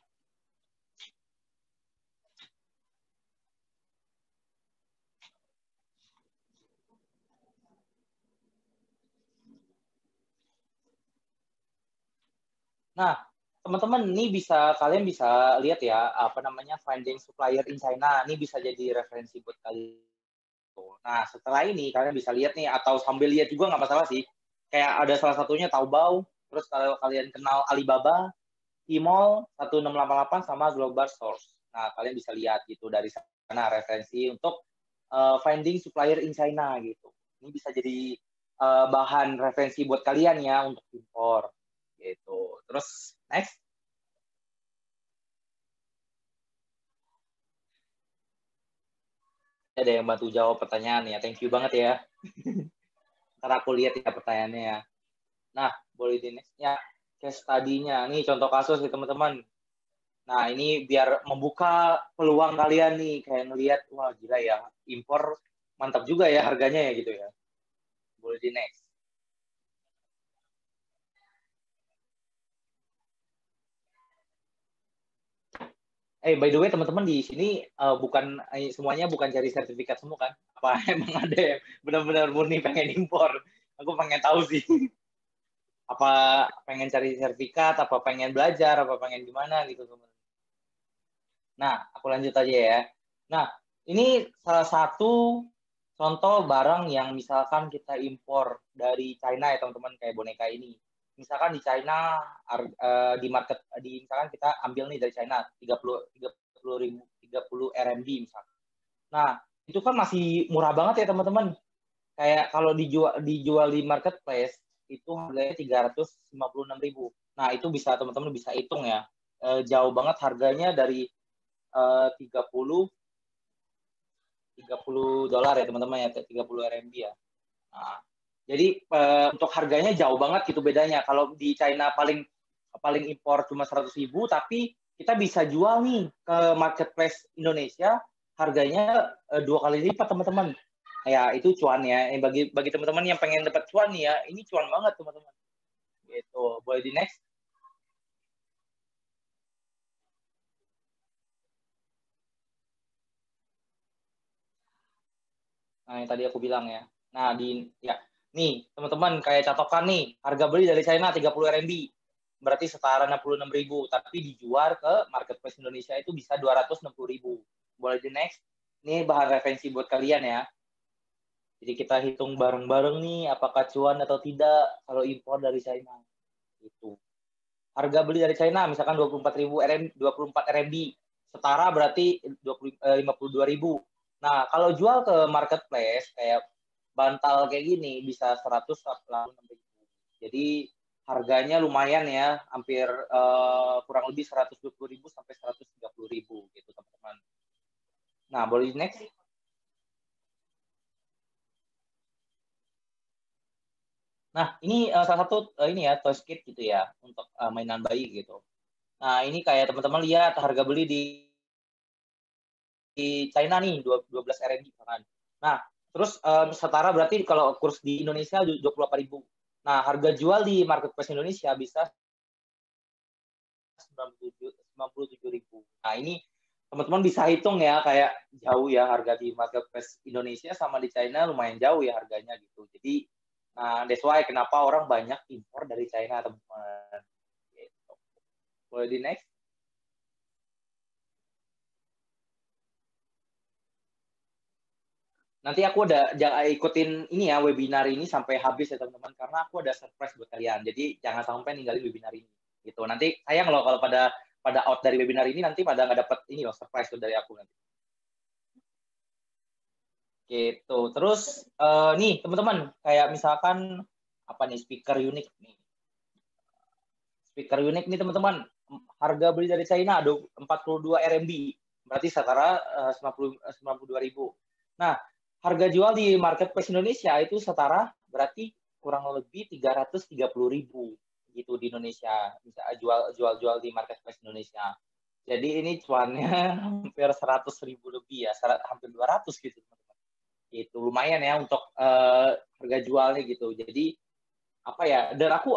Nah, teman-teman, ini kalian bisa lihat ya, finding supplier in China. Ini bisa jadi referensi buat kalian. Nah, setelah ini kalian bisa lihat nih, atau sambil lihat juga nggak masalah sih. Kayak ada salah satunya Taobao, terus kalau kalian kenal Alibaba, Tmall 1688 sama Global Source. Nah, kalian bisa lihat gitu dari sana referensi untuk finding supplier in China gitu. Ini bisa jadi bahan referensi buat kalian ya untuk impor gitu. Terus next. Ada yang bantu jawab pertanyaan ya. Thank you banget ya. Ntar aku lihat ya pertanyaannya ya. Nah, boleh di next ya. Case study-nya. Nih contoh kasus nih teman-teman. Nah, ini biar membuka peluang kalian nih. Kayak ngelihat, wah gila ya. Impor mantap juga ya harganya ya gitu ya. Boleh di next. By the way teman-teman di sini bukan semuanya bukan cari sertifikat semua kan? Apa emang ada yang benar-benar murni pengen impor? Aku pengen tahu sih. Apa pengen cari sertifikat, apa pengen belajar, apa pengen gimana gitu teman. Nah, aku lanjut aja ya. Nah, ini salah satu contoh barang yang misalkan kita impor dari China ya teman-teman, kayak boneka ini. Misalkan di China di market di misalkan kita ambil nih dari China 30 RMB misalkan. Nah, itu kan masih murah banget ya teman-teman. Kayak kalau dijual di marketplace itu harganya 356.000. Nah, itu bisa teman-teman bisa hitung ya. Jauh banget harganya dari 30 dolar ya teman-teman ya, 30 RMB ya. Nah, jadi untuk harganya jauh banget gitu bedanya. Kalau di China paling impor cuma 100.000, tapi kita bisa jual nih ke marketplace Indonesia harganya 2 kali lipat teman-teman. Ya itu cuan ya. Bagi teman-teman yang pengen dapat cuan nih ya, ini cuan banget teman-teman. Gitu. Boleh di next? Nah, yang tadi aku bilang ya. Nah, nih, teman-teman kayak catokan nih, harga beli dari China 30 RMB. Berarti setara 66.000, tapi dijual ke marketplace Indonesia itu bisa 260.000. Boleh di next? Ini bahan referensi buat kalian ya. Jadi kita hitung bareng-bareng nih apakah cuan atau tidak kalau impor dari China. Itu. Harga beli dari China misalkan 24 RMB, setara berarti 52.000. Nah, kalau jual ke marketplace kayak bantal kayak gini bisa 186.000. Jadi harganya lumayan ya, hampir kurang lebih 120.000 sampai 130.000 gitu teman-teman. Nah, boleh next? Nah, ini salah satu ini ya toy kit gitu ya untuk mainan bayi gitu. Nah, ini kayak teman-teman lihat harga beli di China nih 12 RMB kan. Nah, terus setara berarti kalau kurs di Indonesia 28.000. Nah, harga jual di marketplace Indonesia bisa 97.000. Nah, ini teman-teman bisa hitung ya kayak jauh ya harga di marketplace Indonesia sama di China lumayan jauh ya harganya gitu. Jadi nah, that's why kenapa orang banyak impor dari China, teman-teman. Gitu. Boleh di next? Nanti aku jangan ikutin ini ya webinar ini sampai habis ya teman-teman karena aku ada surprise buat kalian. Jadi jangan sampai ninggalin webinar ini. Gitu. Nanti sayang loh kalau pada out dari webinar ini nanti pada nggak dapat ini loh surprise tuh dari aku nanti. Gitu. Terus nih teman-teman kayak misalkan apa nih speaker unik nih. Speaker unik nih teman-teman. Harga beli dari China ada 42 RMB. Berarti setara 92.000. Nah, harga jual di marketplace Indonesia itu setara berarti kurang lebih 330.000 gitu di Indonesia. Bisa jual di marketplace Indonesia. Jadi ini cuannya hampir 100.000 lebih ya, hampir 200 gitu teman-teman. Itu lumayan ya untuk harga jualnya gitu. Jadi apa ya? Dan aku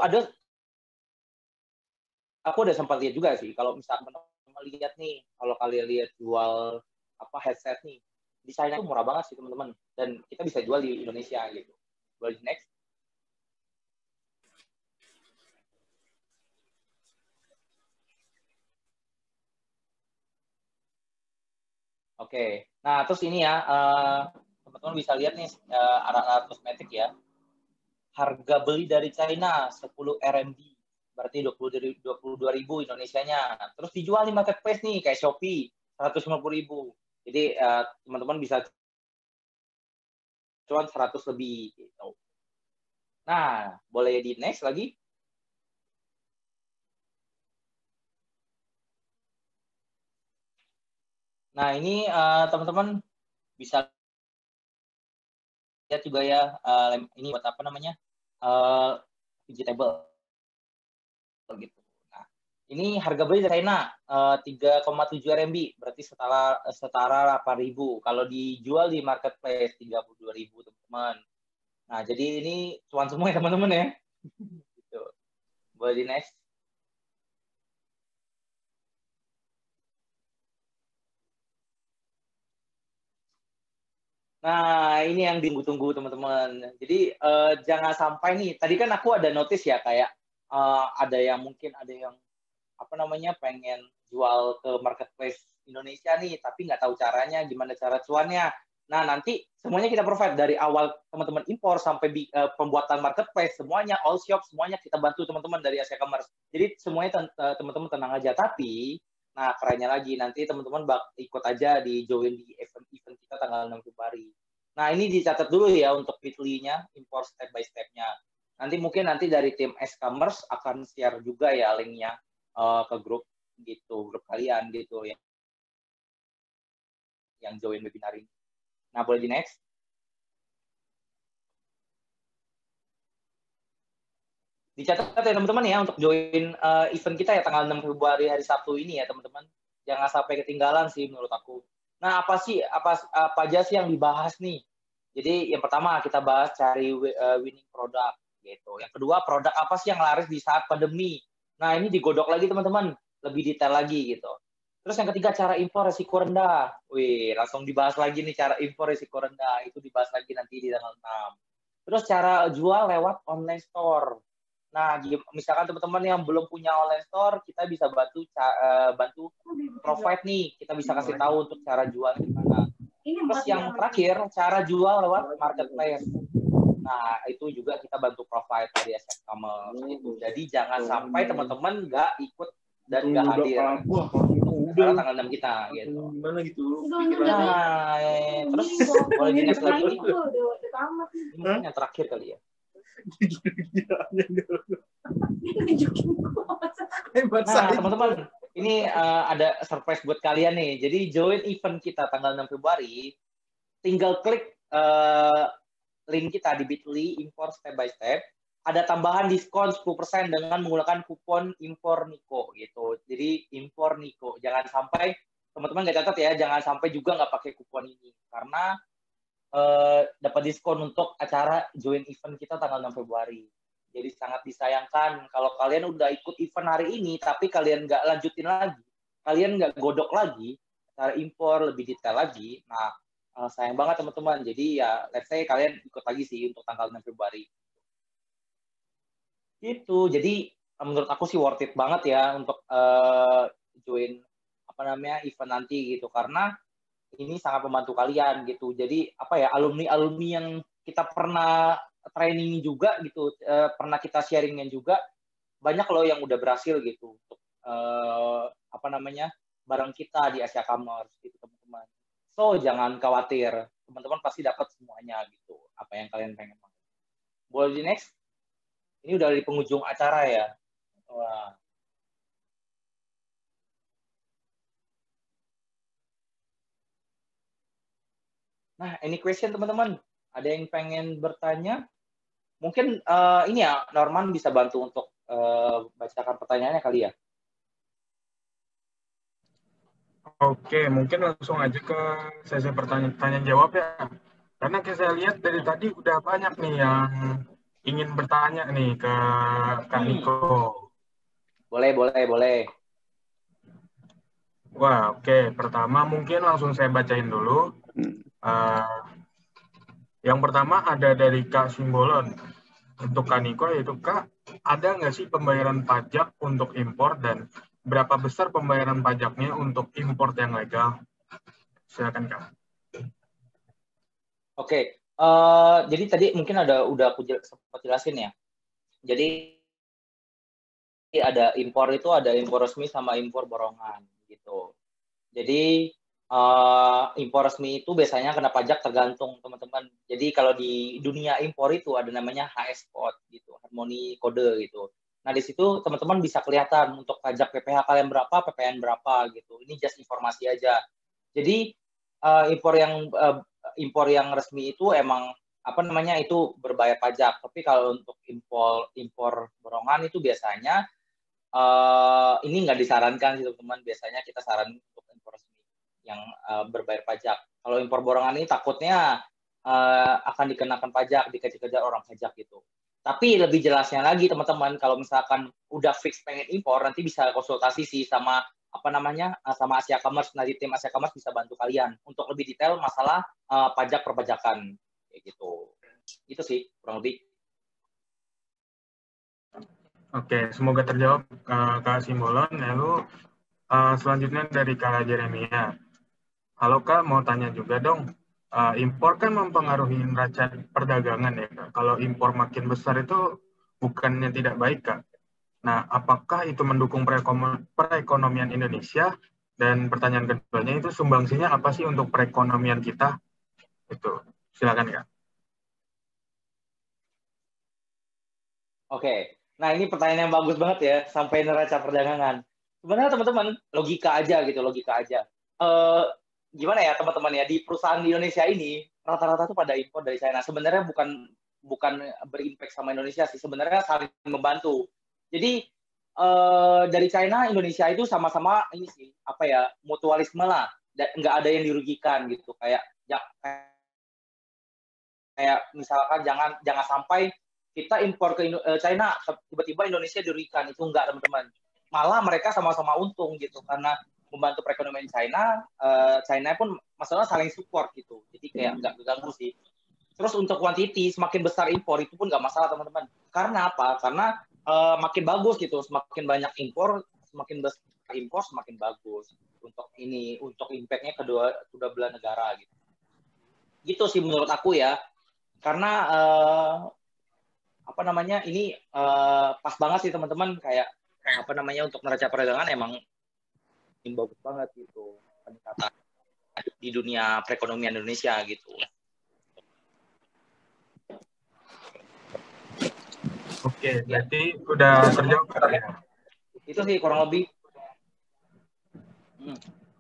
udah sempat lihat juga sih kalau misalkan teman-teman lihat nih kalau kalian lihat jual apa headset nih di China itu murah banget sih teman-teman dan kita bisa jual di Indonesia gitu. Boleh next? Oke. Nah terus ini ya teman-teman bisa lihat nih alat-alat kosmetik ya. Harga beli dari China 10 RMB berarti 22.000 Indonesianya. Terus dijual di marketplace nih kayak Shopee 150.000. Jadi teman-teman bisa cuan 100 lebih gitu. Nah, boleh di next lagi? Nah, ini teman-teman bisa lihat juga ya ini buat apa namanya? Vegetable gitu. Nah, ini harga beli dari China 3,7 RMB berarti setara 8.000. Kalau dijual di marketplace 32.000 teman-teman. Nah, jadi ini cuan semua ya teman-teman ya. Gitu. Boleh di next? Nah, ini yang ditunggu-tunggu teman-teman. Jadi jangan sampai nih. Tadi kan aku ada notice ya kayak ada yang mungkin ada yang apa namanya pengen jual ke marketplace Indonesia nih, tapi nggak tahu caranya, gimana cara cuannya. Nah, nanti semuanya kita provide dari awal teman-teman impor sampai pembuatan marketplace, semuanya all shop, semuanya kita bantu teman-teman dari Asia Commerce. Jadi semuanya teman-teman tenang aja. Tapi, nah kerennya lagi nanti teman-teman ikut aja di join di event kita tanggal 6 Februari. Nah, ini dicatat dulu ya untuk weekly-nya, impor step by step-nya. Nanti dari tim S-Commerce akan share juga ya linknya ke grup gitu, grup kalian gitu ya, yang join webinar ini. Nah, boleh di next. Dicatat ya teman-teman ya untuk join event kita ya tanggal 6 Februari hari Sabtu ini ya teman-teman. Jangan sampai ketinggalan sih menurut aku. Nah, apa aja sih yang dibahas nih? Jadi yang pertama kita bahas cari winning product gitu. Yang kedua, produk apa sih yang laris di saat pandemi? Nah, ini digodok lagi teman-teman, lebih detail lagi gitu. Terus yang ketiga, cara impor resiko rendah. Wih, langsung dibahas lagi nih cara impor resiko rendah. Itu dibahas lagi nanti di tanggal 6. Terus cara jual lewat online store. Nah, misalkan teman-teman yang belum punya online store, kita bisa bantu provide nih. Kita bisa kasih tahu untuk cara jual gimana. Terus yang terakhir, cara jual lewat marketplace. Nah, itu juga kita bantu provide dari Asia Commerce. Gitu. Jadi jangan sampai teman-teman nggak ikut dan nggak hadir. Karena tanggal 6 kita gitu. Gimana gitu? Nah, terus boleh di next lagi nih. Ini mungkin yang terakhir kali ya. Nah, teman-teman, ini ada surprise buat kalian nih. Jadi join event kita tanggal 6 Februari, tinggal klik link kita di Bitly impor step by step. Ada tambahan diskon 10% dengan menggunakan kupon impor Niko gitu. Jadi impor Niko, jangan sampai teman-teman nggak catat ya, jangan sampai juga nggak pakai kupon ini karena dapat diskon untuk acara join event kita tanggal 6 Februari. Jadi sangat disayangkan kalau kalian udah ikut event hari ini, tapi kalian nggak lanjutin lagi, kalian nggak godok lagi, cara impor lebih detail lagi. Nah, sayang banget teman-teman. Jadi ya, let's say kalian ikut lagi sih untuk tanggal 6 Februari. Itu, jadi menurut aku sih worth it banget ya untuk join event nanti gitu, karena ini sangat membantu kalian gitu. Jadi alumni yang kita pernah training juga gitu, pernah kita sharingin juga, banyak loh yang udah berhasil gitu untuk barang kita di Asia Commerce gitu teman-teman. So jangan khawatir, teman-teman pasti dapat semuanya gitu, apa yang kalian pengen. Boleh di next? Ini udah di penghujung acara ya. Wah. Nah, any question teman-teman? Ada yang pengen bertanya? Mungkin ini ya, Norman bisa bantu untuk bacakan pertanyaannya kali ya. Oke, mungkin langsung aja ke sesi pertanyaan jawab ya. Karena saya lihat dari tadi udah banyak nih yang ingin bertanya nih ke Kak Niko. Boleh. Wah, oke. Pertama mungkin langsung saya bacain dulu. Yang pertama ada dari Kak Simbolon. Untuk Kak Niko, yaitu Kak, ada nggak sih pembayaran pajak untuk impor dan berapa besar pembayaran pajaknya untuk impor yang legal? Silakan Kak. Oke. Jadi tadi mungkin udah aku sempat jelasin ya. Jadi ada impor itu ada impor resmi sama impor borongan gitu. Jadi impor resmi itu biasanya kena pajak tergantung teman-teman. Jadi kalau di dunia impor itu ada namanya HS code gitu, harmoni kode gitu. Nah di situ teman-teman bisa kelihatan untuk pajak PPH kalian berapa, PPN berapa gitu. Ini just informasi aja. Jadi impor yang resmi itu emang itu berbayar pajak. Tapi kalau untuk impor borongan itu biasanya ini nggak disarankan sih teman-teman. Biasanya kita saran untuk impor resmi yang berbayar pajak. Kalau impor borongan ini takutnya akan dikenakan pajak, dikejar-kejar orang pajak gitu. Tapi lebih jelasnya lagi teman-teman, kalau misalkan udah fix pengen impor, nanti bisa konsultasi sih sama apa namanya sama Asia Commerce. Nanti tim Asia Commerce bisa bantu kalian untuk lebih detail masalah pajak perpajakan kayak gitu. Itu sih kurang lebih. Oke, semoga terjawab Kak Simbolon. Lalu selanjutnya dari Kak Jeremia. Halo Kak, mau tanya juga dong. Impor kan mempengaruhi neraca perdagangan ya Kak. Kalau impor makin besar itu bukannya tidak baik Kak. Nah, apakah itu mendukung perekonomian Indonesia? Dan pertanyaan keduanya itu sumbangsinya apa sih untuk perekonomian kita? Itu, silakan Kak. Oke. Nah, ini pertanyaan yang bagus banget ya, sampai neraca perdagangan. Sebenarnya teman-teman, logika aja gitu, logika aja. Eh, Gimana ya teman-teman ya, di perusahaan di Indonesia ini, rata-rata tuh pada impor dari China. Sebenarnya bukan bukan berimpact sama Indonesia sih, sebenarnya saling membantu. Jadi, dari China, Indonesia itu sama-sama ini sih, apa ya, mutualisme lah. Nggak ada yang dirugikan gitu. Kayak misalkan jangan jangan sampai kita impor ke China tiba-tiba Indonesia dirugikan, itu enggak teman-teman, malah mereka sama-sama untung gitu karena membantu perekonomian China. China pun masalah saling support gitu, jadi kayak nggak terganggu sih. Terus untuk quantity semakin besar impor itu pun nggak masalah teman-teman, karena apa, karena makin bagus gitu, semakin banyak impor, semakin besar impor semakin bagus untuk ini, untuk impactnya kedua belah negara gitu. Gitu sih menurut aku ya, karena apa namanya ini pas banget sih teman-teman, kayak apa namanya untuk neraca perdagangan emang bagus banget gitu peningkatan di dunia perekonomian Indonesia gitu. Oke, Ya, berarti udah terjawab Kak ya? itu sih kurang lebih.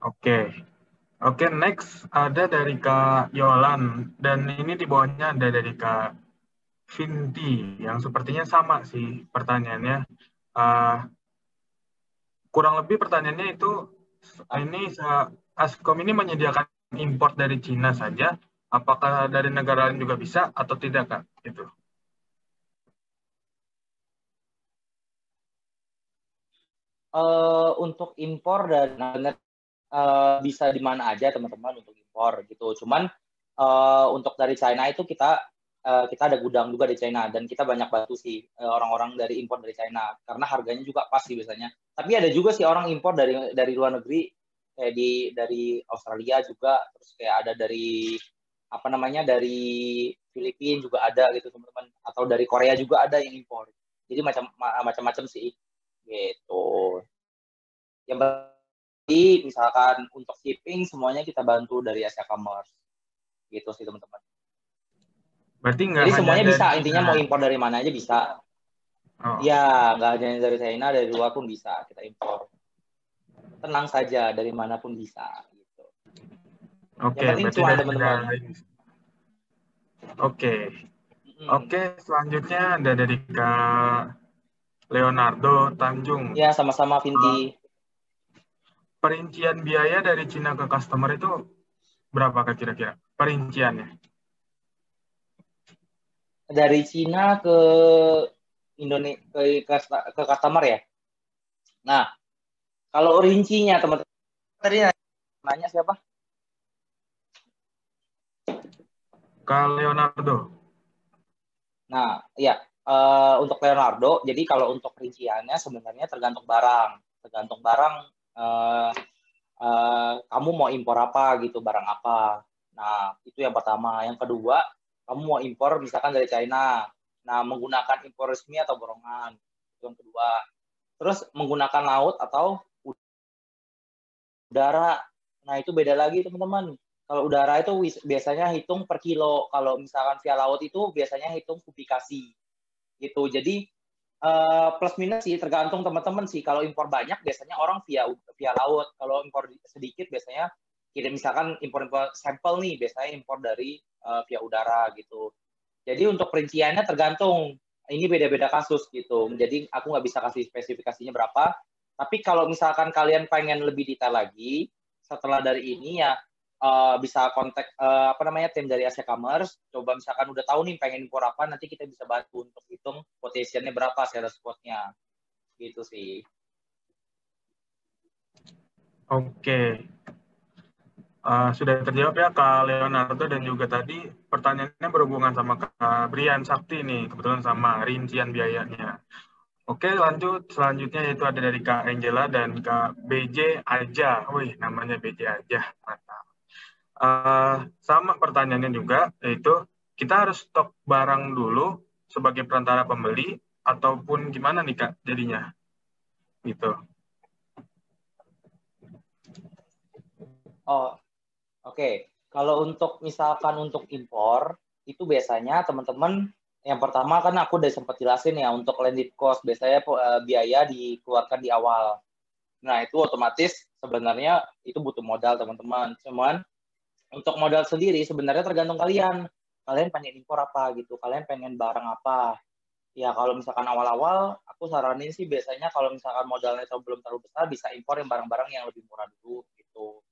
Oke. Oke, next ada dari Kak Yolan. Dan ini di bawahnya ada dari Kak Vinti, yang sepertinya sama sih pertanyaannya. Uh, Kurang lebih pertanyaannya itu, ini Askom ini menyediakan import dari Cina saja, apakah dari negara lain juga bisa atau tidak Kak? Gitu. Untuk impor dan bisa di mana aja teman-teman untuk impor gitu. Cuman untuk dari China itu kita ada gudang juga di China, dan kita banyak bantu sih orang-orang dari impor dari China karena harganya juga pas sih biasanya. Tapi ada juga sih orang impor dari luar negeri, kayak dari Australia juga, terus kayak ada dari apa namanya dari Filipina juga ada gitu teman-teman, atau dari Korea juga ada yang impor. Jadi macam-macam sih gitu. Yang berarti misalkan untuk shipping semuanya kita bantu dari Asia Commerce gitu sih teman-teman. Berarti nggak Jadi hanya semuanya dari bisa, Cina. intinya mau impor dari mana aja bisa. Oh, Ya, nggak hanya dari China, dari luar pun bisa kita impor. Tenang saja, dari mana pun bisa. Gitu. Yang oke, penting berarti cuan dari negara teman-teman. lain. Oke. Mm-mm. Oke, selanjutnya ada dari Kak Leonardo Tanjung. Ya, sama-sama Vinti. Uh, Perincian biaya dari Cina ke customer itu berapa Kak kira-kira? Perinciannya. Dari Cina ke Indonesia ke customer ya. Nah, kalau rincinya teman-teman, tadi nanya siapa? Kak Leonardo. Nah, ya, untuk Leonardo, jadi kalau untuk rinciannya sebenarnya tergantung barang. Tergantung barang, eh, kamu mau impor apa gitu, barang apa. Nah, itu yang pertama. Yang kedua, kamu mau impor misalkan dari China. Nah, menggunakan impor resmi atau borongan. Itu yang kedua. Terus menggunakan laut atau udara. Nah, itu beda lagi teman-teman. Kalau udara itu biasanya hitung per kilo. Kalau misalkan via laut itu biasanya hitung kubikasi gitu. Jadi plus minus sih tergantung teman-teman sih. Kalau impor banyak biasanya orang via via laut. Kalau impor sedikit biasanya kirim, misalkan impor sampel nih biasanya impor dari via udara gitu. Jadi untuk perinciannya tergantung. Ini beda-beda kasus gitu. Jadi aku nggak bisa kasih spesifikasinya berapa. Tapi kalau misalkan kalian pengen lebih detail lagi setelah dari ini ya, bisa kontak apa namanya tim dari Asia Commerce. Coba misalkan udah tahu nih pengen impor apa, nanti kita bisa bantu untuk hitung quotation-nya berapa, sales quote-nya gitu sih. Oke. Sudah terjawab ya Kak Leonardo, dan juga tadi pertanyaannya berhubungan sama Kak Brian Sakti nih, kebetulan sama rincian biayanya. Oke, lanjut. Selanjutnya yaitu ada dari Kak Angela dan Kak BJ Aja. Wih, namanya BJ Aja. Mantap. Sama pertanyaannya juga, yaitu kita harus stok barang dulu sebagai perantara pembeli, ataupun gimana nih Kak jadinya? Gitu. Oh, oke. Kalau untuk misalkan untuk impor, itu biasanya teman-teman yang pertama kan aku udah sempat jelasin ya untuk landed cost biasanya biaya dikeluarkan di awal. Nah, itu otomatis sebenarnya itu butuh modal teman-teman. Cuman untuk modal sendiri sebenarnya tergantung kalian. Kalian pengen impor apa gitu, kalian pengen barang apa. Ya kalau misalkan awal-awal, aku saranin sih biasanya kalau misalkan modalnya belum terlalu besar, bisa impor yang barang-barang yang lebih murah dulu gitu.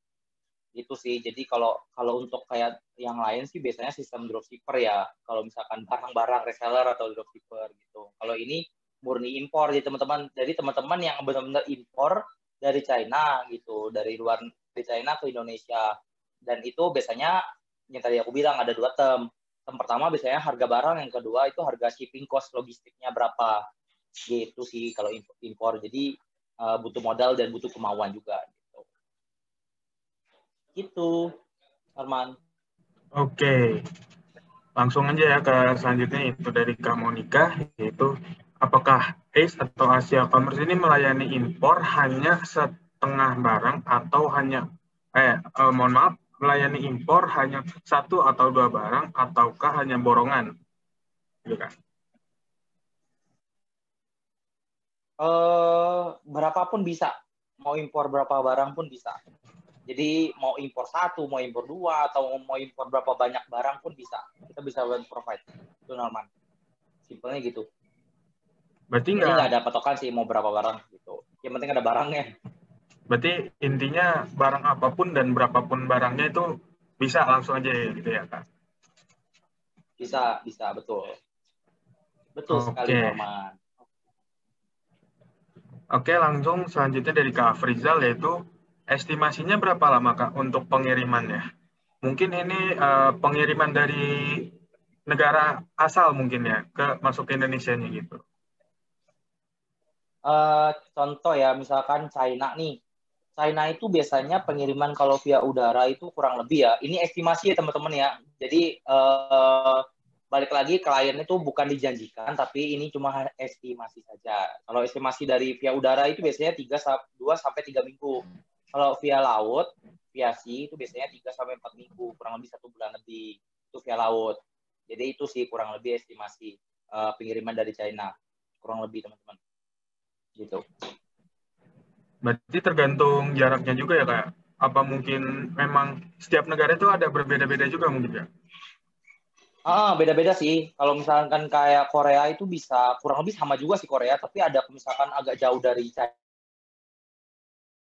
Gitu sih. Jadi kalau kalau untuk kayak yang lain sih biasanya sistem dropshipper ya. Kalau misalkan barang-barang reseller atau dropshipper gitu. Kalau ini murni impor jadi teman-teman. Jadi teman-teman yang benar-benar impor dari China gitu, dari luar dari China ke Indonesia. Dan itu biasanya yang tadi aku bilang ada dua term. Term pertama biasanya harga barang, yang kedua itu harga shipping cost logistiknya berapa. Gitu sih kalau impor. Jadi butuh modal dan butuh kemauan juga gitu. Gitu. Arman. Oke. Langsung aja ya ke selanjutnya, itu dari Kak Monica, yaitu apakah ACE atau Asia Commerce ini melayani impor hanya setengah barang atau hanya mohon maaf, melayani impor hanya satu atau dua barang ataukah hanya borongan? Gitu kan. Berapapun bisa. Mau impor berapa barang pun bisa. Jadi mau impor satu, mau impor dua, atau mau impor berapa banyak barang pun bisa. Kita bisa provide. Itu normal. Simpelnya gitu. Berarti Jadi nggak, nggak ada patokan sih mau berapa barang gitu. Yang penting ada barangnya. berarti intinya barang apapun dan berapapun barangnya itu bisa langsung aja gitu ya Kak? Bisa, bisa, betul. Betul sekali, Oke. Norman. Oke, langsung selanjutnya dari Kak Afrizal, yaitu estimasinya berapa lama Kak untuk pengirimannya? Mungkin ini pengiriman dari negara asal mungkin ya, ke masuk ke Indonesia-nya gitu. Contoh ya, misalkan China nih. China itu biasanya pengiriman kalau via udara itu kurang lebih ya. Ini estimasi ya teman-teman ya. Jadi balik lagi klien itu bukan dijanjikan, tapi ini cuma estimasi saja. Kalau estimasi dari via udara itu biasanya 2 sampai 3 minggu. Kalau via laut, via sea itu biasanya 3 sampai 4 minggu, kurang lebih 1 bulan lebih. Itu via laut. Jadi itu sih kurang lebih estimasi pengiriman dari China. Kurang lebih teman-teman. Gitu. Berarti tergantung jaraknya juga ya Kak? Apa mungkin memang setiap negara itu ada berbeda-beda juga mungkin ya? Beda-beda sih. Kalau misalkan kayak Korea itu bisa kurang lebih sama juga sih Korea, tapi ada misalkan agak jauh dari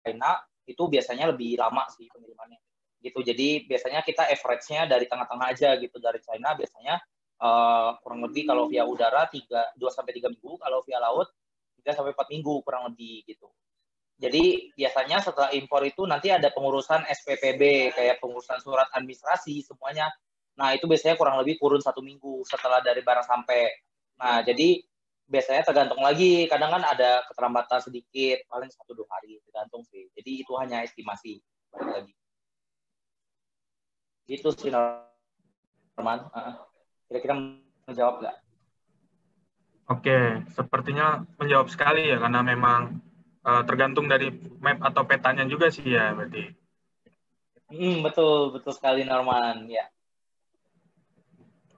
China, itu biasanya lebih lama sih pengirimannya. Gitu. Jadi biasanya kita average-nya dari tengah-tengah aja gitu dari China biasanya kurang lebih kalau via udara 2 sampai 3 minggu, kalau via laut 3 sampai 4 minggu kurang lebih gitu. Jadi biasanya setelah impor itu nanti ada pengurusan SPPB, kayak pengurusan surat administrasi semuanya. Nah itu biasanya kurang lebih kurun 1 minggu setelah dari barang sampai. Nah jadi biasanya tergantung lagi, kadang kan ada keterlambatan sedikit, paling 1-2 hari, tergantung sih. Jadi itu hanya estimasi, balik lagi. Itu sih Norman. Kira-kira menjawab nggak? Oke, sepertinya menjawab sekali ya, karena memang tergantung dari map atau petanya juga sih ya berarti. Betul, betul sekali Norman. Ya.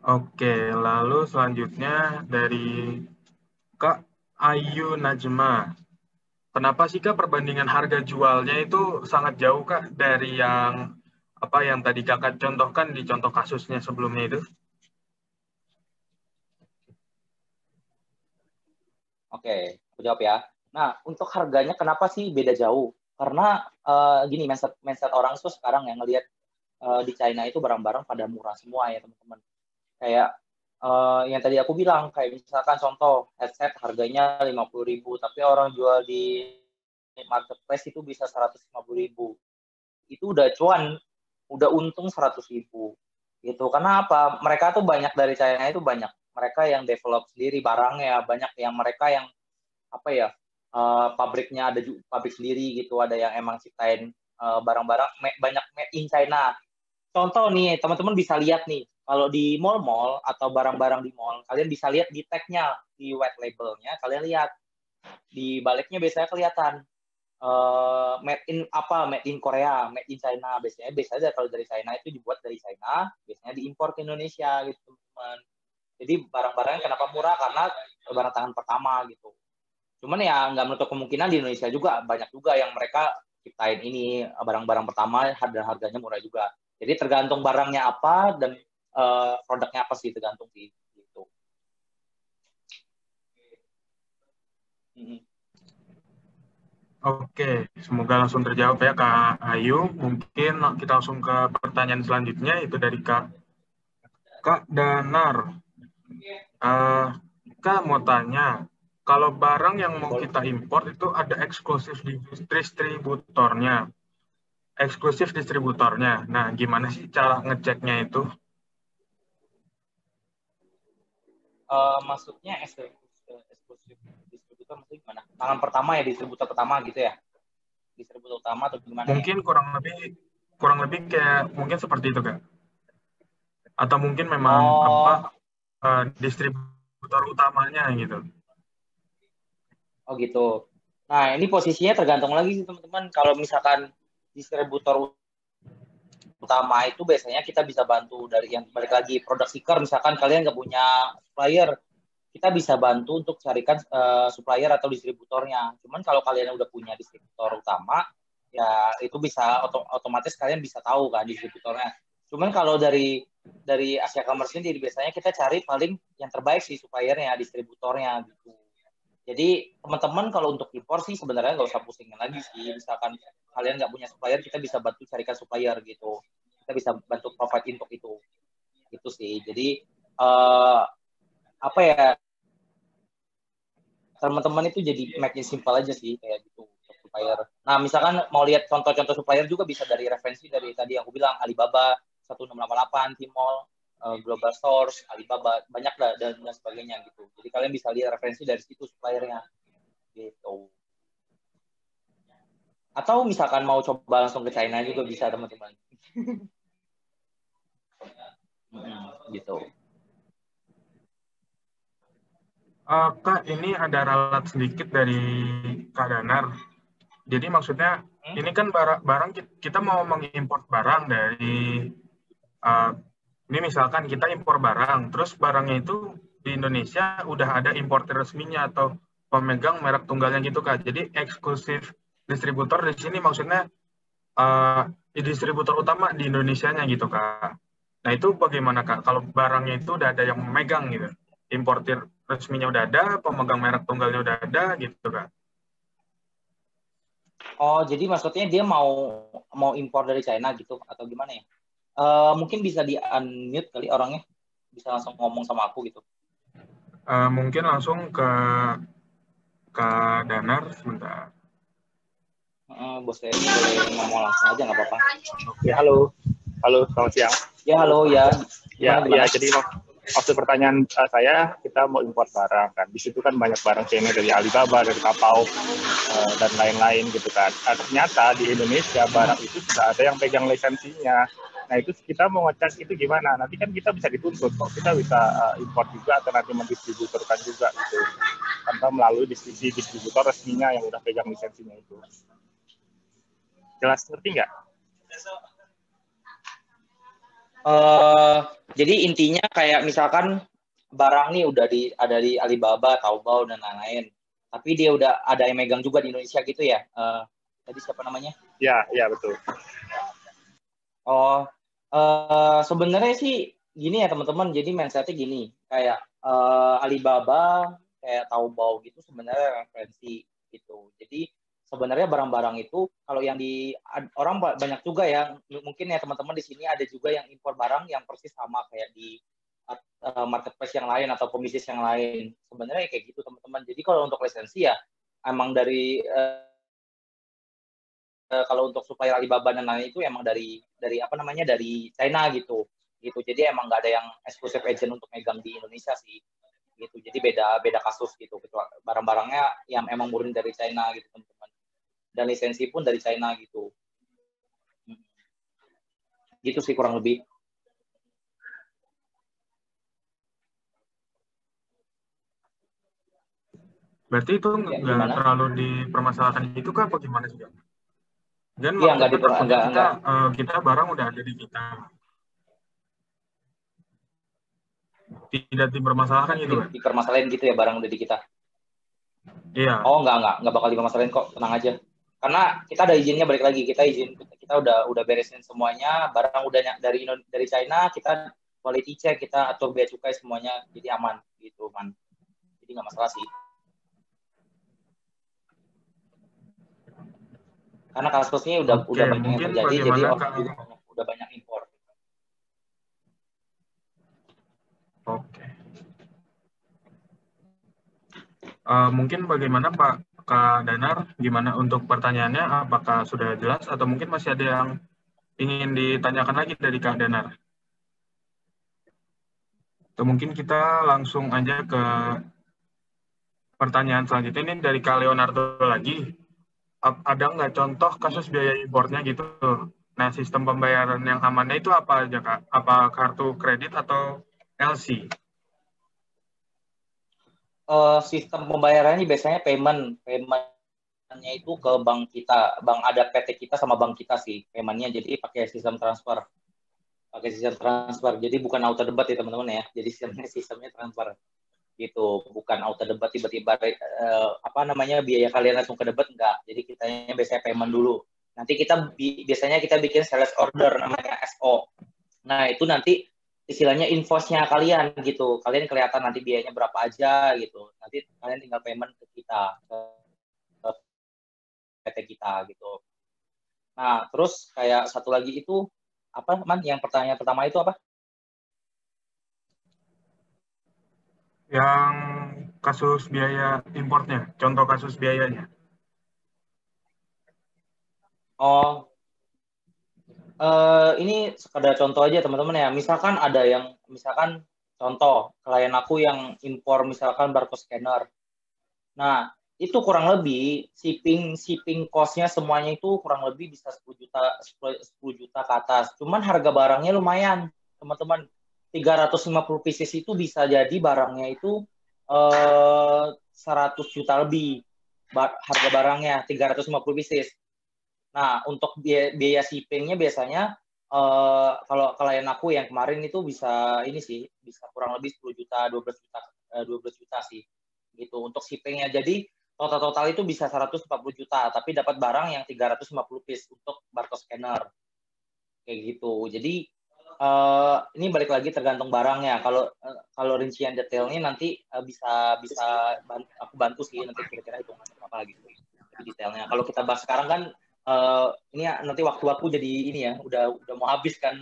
Oke, lalu selanjutnya dari Kak Ayu Najma. Kenapa sih Kak perbandingan harga jualnya itu sangat jauh Kak dari yang apa yang tadi Kakak contohkan di contoh kasusnya sebelumnya itu? Oke, aku jawab ya. Nah, untuk harganya kenapa sih beda jauh? Karena gini, mindset orang tuh sekarang yang ngelihat di China itu barang-barang pada murah semua ya teman-teman. Kayak yang tadi aku bilang, kayak misalkan contoh headset harganya 50.000, tapi orang jual di marketplace itu bisa 150.000. Itu udah cuan, udah untung 100.000 gitu. Karena apa? Mereka tuh banyak dari China itu banyak mereka yang develop sendiri barangnya, banyak yang mereka yang apa ya, pabriknya ada pabrik sendiri gitu, ada yang emang ciptain barang-barang banyak made in China. Contoh nih, teman-teman bisa lihat nih, kalau di mall-mall atau barang-barang di mall, kalian bisa lihat di tag-nya, di white label-nya, kalian lihat di baliknya biasanya kelihatan made in Korea, made in China. Biasanya kalau dari China itu dibuat dari China, biasanya diimpor ke Indonesia gitu teman. Jadi barang-barangnya kenapa murah, karena barang tangan pertama gitu. Cuman ya nggak menutup kemungkinan di Indonesia juga banyak juga yang mereka ciptain ini barang-barang pertama dan harganya murah juga. Jadi tergantung barangnya apa dan produknya apa sih, tergantung sih gitu. Oke, semoga langsung terjawab ya Kak Ayu. Mungkin kita langsung ke pertanyaan selanjutnya, itu dari Kak Danar. Eh, Kak mau tanya, kalau barang yang mau kita import itu ada eksklusif di distributornya. Eksklusif distributornya. Nah, gimana sih cara ngeceknya itu? Maksudnya eksklusif distributor maksudnya gimana? Tangan pertama ya, distributor pertama gitu ya? Distributor utama atau gimana ya? Mungkin kurang lebih kayak mungkin seperti itu Kak. Atau mungkin memang apa Oh, distributor utamanya gitu. oh gitu. Nah, ini posisinya tergantung lagi sih teman-teman. Kalau misalkan distributor utama itu biasanya kita bisa bantu dari yang balik lagi produk seeker, misalkan kalian nggak punya supplier, kita bisa bantu untuk carikan supplier atau distributornya. Cuman kalau kalian udah punya distributor utama, ya itu bisa otomatis kalian bisa tahu kan distributornya. Cuman kalau dari Asia Commerce ini biasanya kita cari paling yang terbaik sih suppliernya, distributornya gitu. Jadi teman-teman kalau untuk impor sih sebenarnya nggak usah pusingin lagi sih. Misalkan kalian nggak punya supplier, kita bisa bantu carikan supplier gitu. Kita bisa bantu provide untuk itu. Itu sih. Jadi uh, apa ya, teman-teman itu jadi make it simple aja sih kayak gitu untuk supplier. Nah, misalkan mau lihat contoh-contoh supplier juga bisa dari referensi dari tadi yang aku bilang Alibaba 1688, Tmall, Global Source, Alibaba, banyak lah dan sebagainya gitu. Jadi kalian bisa lihat referensi dari situ suppliernya gitu. Atau misalkan mau coba langsung ke China juga bisa teman-teman. Gitu. Kak, ini ada ralat sedikit dari Kak Danar. Jadi maksudnya ini kan barang kita mau mengimpor barang dari uh, ini misalkan kita impor barang, terus barangnya itu di Indonesia udah ada importer resminya atau pemegang merek tunggalnya gitu Kak. Jadi eksklusif distributor di sini maksudnya uh, distributor utama di Indonesianya gitu Kak. Nah itu bagaimana Kak? Kalau barangnya itu udah ada yang memegang gitu, importer resminya udah ada, pemegang merek tunggalnya udah ada gitu Kak. Oh, jadi maksudnya dia mau mau impor dari China gitu atau gimana ya? Mungkin bisa di unmute kali orangnya, bisa langsung ngomong sama aku gitu. Mungkin langsung ke Kak Danar sebentar. Bos saya boleh ngomong langsung aja nggak apa-apa. Ya, halo. Halo, selamat siang. Ya halo ya, Ya, gimana? jadi waktu pertanyaan saya, kita mau impor barang kan. Di situ kan banyak barang China dari Alibaba, dari Taobao, dan lain-lain gitu kan. Nah, ternyata di Indonesia barang itu sudah ada yang pegang lisensinya. Nah, itu kita mau ngecek itu gimana? Nanti kan kita bisa dituntut kok. Kita bisa impor juga atau nanti mendistributorkan juga gitu. Tanpa melalui distributor resminya yang udah pegang lisensinya itu. Jelas ngerti nggak? Jadi intinya kayak misalkan barang nih udah ada di Alibaba, Taobao dan lain-lain. Tapi dia udah ada yang megang juga di Indonesia gitu ya. Tadi siapa namanya? Ya, ya betul. Oh, sebenarnya sih gini ya teman-teman. Jadi mindsetnya gini, kayak Alibaba, kayak Taobao gitu sebenarnya referensi gitu. Jadi sebenarnya barang-barang itu kalau yang di orang banyak juga yang mungkin ya teman-teman di sini ada juga yang impor barang yang persis sama kayak di marketplace yang lain atau pembisnis yang lain. Sebenarnya kayak gitu teman-teman. Jadi kalau untuk lisensi ya emang dari kalau untuk supplier Alibaba dan lain itu emang dari apa namanya dari China gitu. Jadi emang nggak ada yang eksklusif agent untuk megang di Indonesia sih. Gitu. Jadi beda kasus gitu. Barang-barangnya yang emang murni dari China gitu teman-teman. Dan lisensi pun dari China gitu. Gitu sih kurang lebih. Berarti itu Ya, nggak gimana? terlalu dipermasalahkan gitu kah apa gimana sih? Dan Iya, maksudnya takutnya kita barang udah ada di kita. Tidak dipermasalahkan gitu kan? Dipermasalahin gitu ya barang udah di kita. Iya. Oh, enggak bakal dipermasalahin kok, tenang aja. Karena kita ada izinnya, balik lagi kita udah beresin semuanya, barang udah dari China, kita quality check, kita atur bea cukai semuanya, jadi aman gitu, man. Jadi nggak masalah sih. Karena kasusnya udah banyak yang terjadi, jadi orang juga udah banyak impor. Oke. Mungkin bagaimana Pak Danar, gimana untuk pertanyaannya? Apakah sudah jelas atau mungkin masih ada yang ingin ditanyakan lagi dari Kak Danar? Atau mungkin kita langsung aja ke pertanyaan selanjutnya. Ini dari Kak Leonardo lagi. Ada nggak contoh kasus biaya importnya gitu? Nah, sistem pembayaran yang amannya itu apa aja Kak? Apa kartu kredit atau LC? Sistem pembayarannya biasanya paymentnya itu ke bank kita, ada PT kita sama bank kita sih paymentnya, jadi pakai sistem transfer, jadi bukan auto debat ya teman-teman ya, jadi sistemnya transfer gitu, bukan auto debat tiba-tiba biaya kalian langsung ke debat, enggak, jadi kitanya biasanya payment dulu, nanti biasanya kita bikin sales order namanya SO, nah itu nanti istilahnya invoice-nya kalian gitu. Kalian kelihatan nanti biayanya berapa aja gitu. Nanti kalian tinggal payment ke kita, ke PT kita gitu. Nah, terus kayak satu lagi itu apa, Man? Yang pertanyaan pertama itu apa? Yang kasus biaya importnya, contoh kasus biayanya. Oh, ini sekadar contoh aja teman-teman ya. Misalkan contoh klien aku yang impor misalkan barcode scanner. Nah, itu kurang lebih shipping cost-nya semuanya itu kurang lebih bisa 10 juta ke atas. Cuman harga barangnya lumayan, teman-teman. 350 pieces itu bisa jadi barangnya itu 100 juta lebih. Harga barangnya 350 pieces. Nah, untuk biaya shippingnya biasanya kalau klien aku yang kemarin itu bisa kurang lebih 10 juta, 12 juta sih gitu untuk shippingnya. Jadi total itu bisa 140 juta, tapi dapat barang yang 350 piece untuk barcode scanner kayak gitu. Jadi ini balik lagi tergantung barangnya. Kalau rincian detailnya nanti bisa aku bantu sih nanti kira-kira hitungan berapa gitu detailnya. Kalau kita bahas sekarang kan ini nanti waktu aku jadi ini ya udah mau habis kan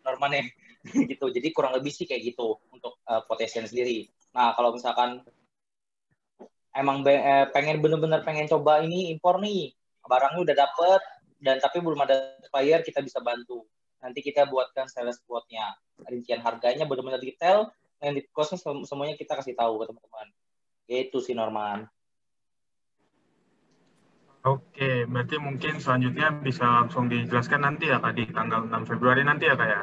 Norman gitu. Jadi kurang lebih sih kayak gitu untuk quotation sendiri. Nah, kalau misalkan emang bener-bener pengen coba ini impor nih, barangnya udah dapet dan tapi belum ada supplier, kita bisa bantu. Nanti kita buatkan sales quote-nya, rincian harganya benar-benar detail, yang di cost-nya semuanya kita kasih tahu ke teman-teman. Itu sih Norman. Oke, berarti mungkin selanjutnya bisa langsung dijelaskan nanti ya Kak, di tanggal 6 Februari nanti ya Kak ya?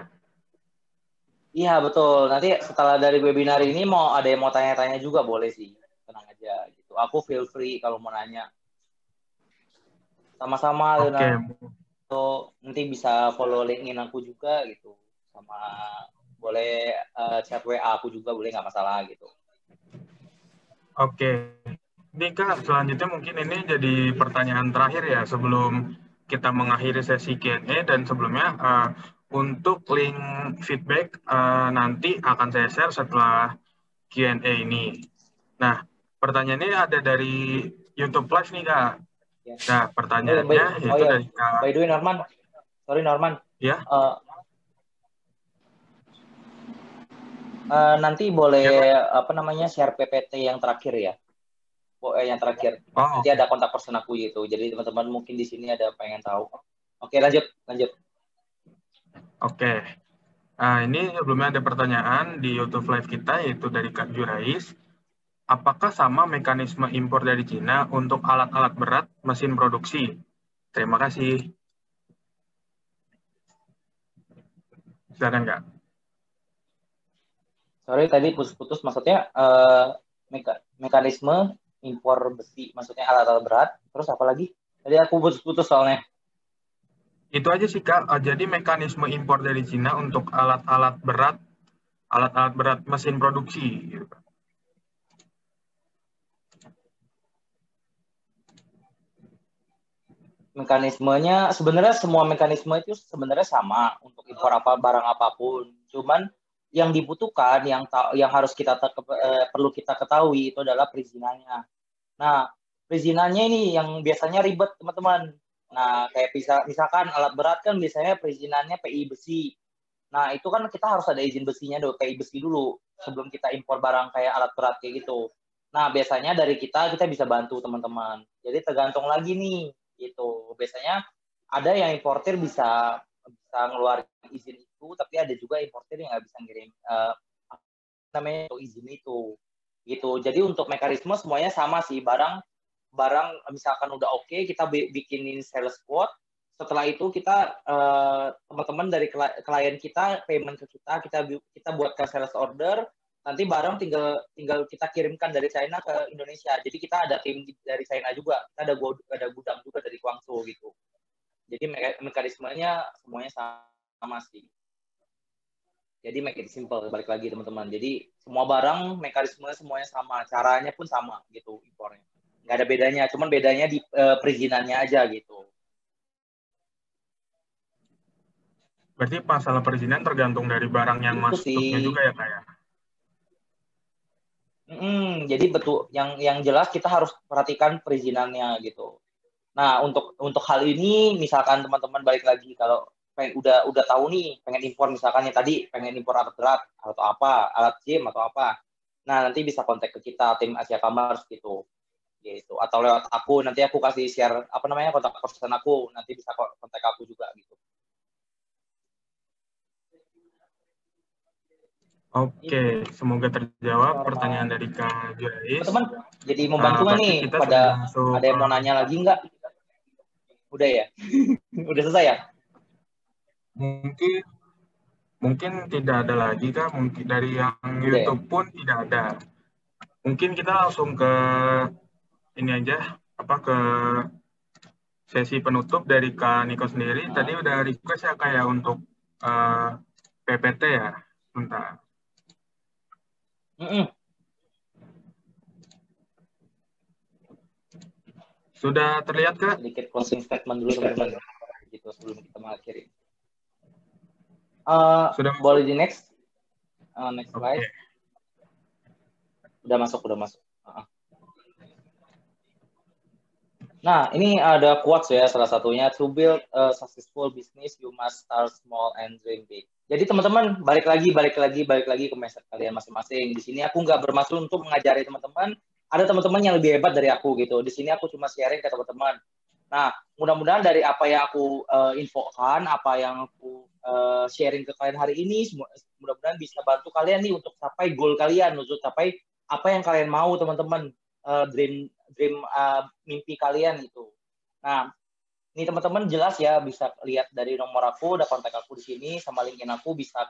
Iya, betul. Nanti setelah dari webinar ini ada yang mau tanya-tanya juga boleh sih. Tenang aja gitu. Aku feel free kalau mau nanya. Sama-sama Leonardo, nanti bisa follow LinkedIn aku juga gitu. Sama boleh chat WA aku juga boleh, nggak masalah gitu. Oke. Ini Kak, selanjutnya mungkin ini jadi pertanyaan terakhir ya sebelum kita mengakhiri sesi Q&A, dan sebelumnya untuk link feedback nanti akan saya share setelah Q&A ini. Nah, pertanyaannya ada dari YouTube Live nih Kak. Ya. Nah, pertanyaannya dari Kak. By the way Norman, sorry Norman. Ya. Nanti boleh share PPT yang terakhir ya. yang terakhir. Oh, Nanti ada kontak person aku gitu. Jadi teman-teman mungkin di sini ada pengen tahu. Oke, lanjut. oke. Nah, ini sebelumnya ada pertanyaan di YouTube Live kita, yaitu dari Kak Jurais. Apakah sama mekanisme impor dari Cina untuk alat-alat berat mesin produksi? Terima kasih. Silakan, Kak. Sorry tadi putus-putus, maksudnya mekanisme impor besi, maksudnya alat-alat berat. Terus apa lagi? Tadi aku putus-putus soalnya. Itu aja sih, Kak. Jadi mekanisme impor dari Cina untuk alat-alat berat mesin produksi. Gitu. Mekanismenya sebenarnya semua mekanisme itu sebenarnya sama untuk impor barang apapun. Cuman yang dibutuhkan yang harus perlu kita ketahui itu adalah perizinannya. Nah, perizinannya ini yang biasanya ribet, teman-teman. Nah, kayak misalkan alat berat kan biasanya perizinannya PI besi. Nah, itu kan kita harus ada izin besinya dulu, PI besi dulu sebelum kita impor barang kayak alat berat kayak gitu. Nah, biasanya dari kita bisa bantu teman-teman. Jadi tergantung lagi nih gitu. Biasanya ada yang importer bisa ngeluarin izin itu, tapi ada juga importer yang nggak bisa ngirim namanya izin itu gitu. Jadi untuk mekanisme semuanya sama sih, barang misalkan udah oke, kita bikinin sales quote. Setelah itu kita teman-teman dari klien kita payment ke kita buatkan sales order. Nanti barang tinggal kita kirimkan dari China ke Indonesia. Jadi kita ada tim dari China juga, kita ada gudang juga dari Guangzhou gitu. Jadi mekanismenya semuanya sama sih. Jadi make it simple, balik lagi teman-teman. Jadi semua barang mekanisme semuanya sama, caranya pun sama gitu impornya. Nggak ada bedanya, cuman bedanya di perizinannya aja gitu. Berarti masalah perizinan tergantung dari barang yang itu masuknya sih. juga ya, Kak ya? Jadi betul, yang jelas kita harus perhatikan perizinannya gitu. Nah, untuk hal ini misalkan teman-teman balik lagi kalau udah tahu nih pengen impor, misalkan yang tadi pengen impor alat berat atau apa, alat gym atau apa. Nah, nanti bisa kontak ke kita tim Asia Commerce gitu. Atau lewat aku, nanti aku kasih share kontak person aku, nanti bisa kontak aku juga gitu. Oke, semoga terjawab pertanyaan dari Kak Jurais. Teman-teman, jadi membantu nih kita pada masuk, ada yang mau nanya lagi nggak? Udah ya? Udah selesai ya? Mungkin tidak ada lagi, Kak. Mungkin dari yang YouTube pun tidak ada. Mungkin kita langsung ke ini aja, ke sesi penutup dari Kak Niko sendiri. Tadi udah request ya, Kak ya, untuk PPT ya. Bentar. Sudah terlihat, Kak? Sedikit closing statement dulu teman-teman gitu sebelum kita mengakhiri. Boleh di next slide. Okay. Udah masuk. Nah, ini ada quotes ya, salah satunya, to build a successful business you must start small and dream big. Jadi teman-teman balik lagi ke mindset kalian masing-masing. Di sini aku nggak bermaksud untuk mengajari teman-teman. Ada teman-teman yang lebih hebat dari aku gitu. Di sini aku cuma sharing ke teman-teman. Nah, mudah-mudahan dari apa yang aku infokan, apa yang aku sharing ke kalian hari ini, mudah-mudahan bisa bantu kalian nih untuk capai goal kalian, untuk capai apa yang kalian mau teman-teman, dream mimpi kalian itu. Nah, ini teman-teman jelas ya, bisa lihat dari nomor aku, ada kontak aku di sini, sama linkin aku, bisa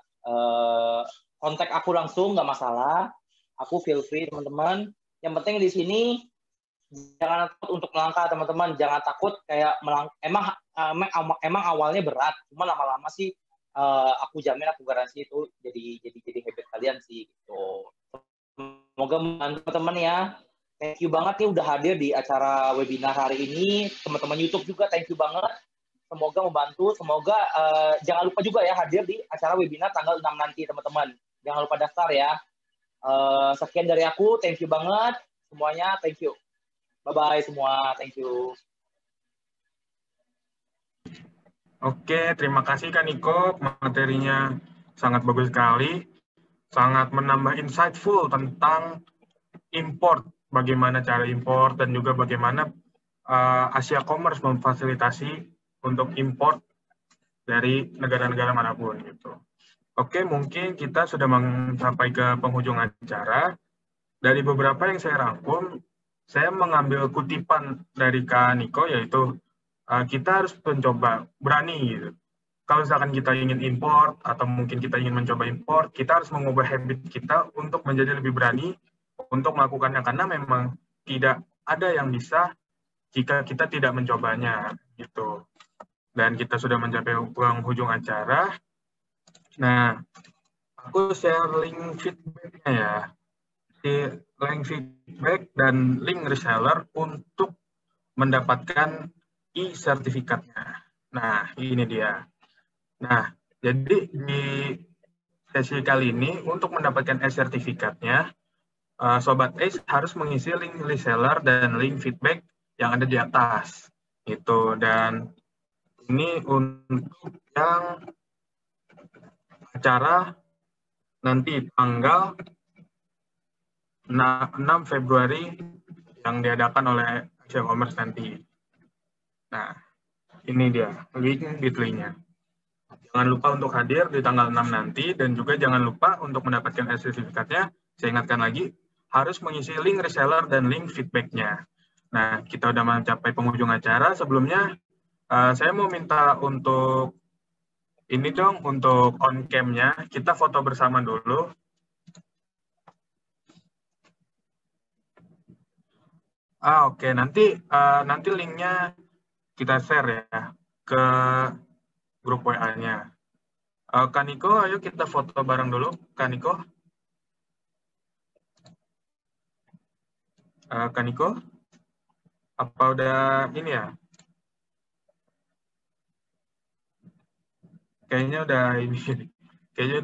kontak aku langsung, nggak masalah. Aku feel free teman-teman. Yang penting di sini jangan takut untuk melangkah teman-teman, jangan takut kayak emang awalnya berat, cuma lama-lama sih aku jamin, aku garansi itu jadi habit kalian sih gitu. Semoga membantu teman-teman ya. Thank you banget nih udah hadir di acara webinar hari ini. Teman-teman YouTube juga thank you banget. Semoga membantu. Semoga jangan lupa juga ya hadir di acara webinar tanggal 6 nanti teman-teman. Jangan lupa daftar ya. Sekian dari aku. Thank you banget semuanya. Thank you. Bye-bye semua. Thank you. Oke, terima kasih Kak Niko. Materinya sangat bagus sekali. Sangat menambah insightful tentang import bagaimana cara impor dan juga bagaimana Asia Commerce memfasilitasi untuk import dari negara-negara manapun gitu. Oke, mungkin kita sudah mencapai ke penghujung acara. Dari beberapa yang saya rangkum, saya mengambil kutipan dari Kak Niko, yaitu kita harus mencoba, berani gitu. Kalau misalkan kita ingin import, atau mungkin kita ingin mencoba import, kita harus mengubah habit kita untuk menjadi lebih berani untuk melakukannya, karena memang tidak ada yang bisa jika kita tidak mencobanya gitu. Dan kita sudah mencapai penghujung acara. Nah, aku share link feedback-nya ya. Link feedback dan link reseller untuk mendapatkan e-sertifikatnya. Nah, ini dia. Nah, jadi di sesi kali ini untuk mendapatkan e-sertifikatnya, Sobat Ace harus mengisi link reseller dan link feedback yang ada di atas. Gitu. Dan ini untuk yang acara nanti tanggal 6 Februari yang diadakan oleh Asia Commerce nanti. Nah, ini dia link bit.ly-nya. Jangan lupa untuk hadir di tanggal 6 nanti, dan juga jangan lupa untuk mendapatkan sertifikatnya. Saya ingatkan lagi, harus mengisi link reseller dan link feedback-nya. Nah, kita udah mencapai penghujung acara. Sebelumnya, saya mau minta untuk ini dong, untuk on cam-nya, kita foto bersama dulu. Oke. Nanti linknya kita share ya ke grup WA-nya. Kak Niko, ayo kita foto bareng dulu. Kak Niko. Kak Niko, apa udah ini ya? Kayaknya udah ini. Kayaknya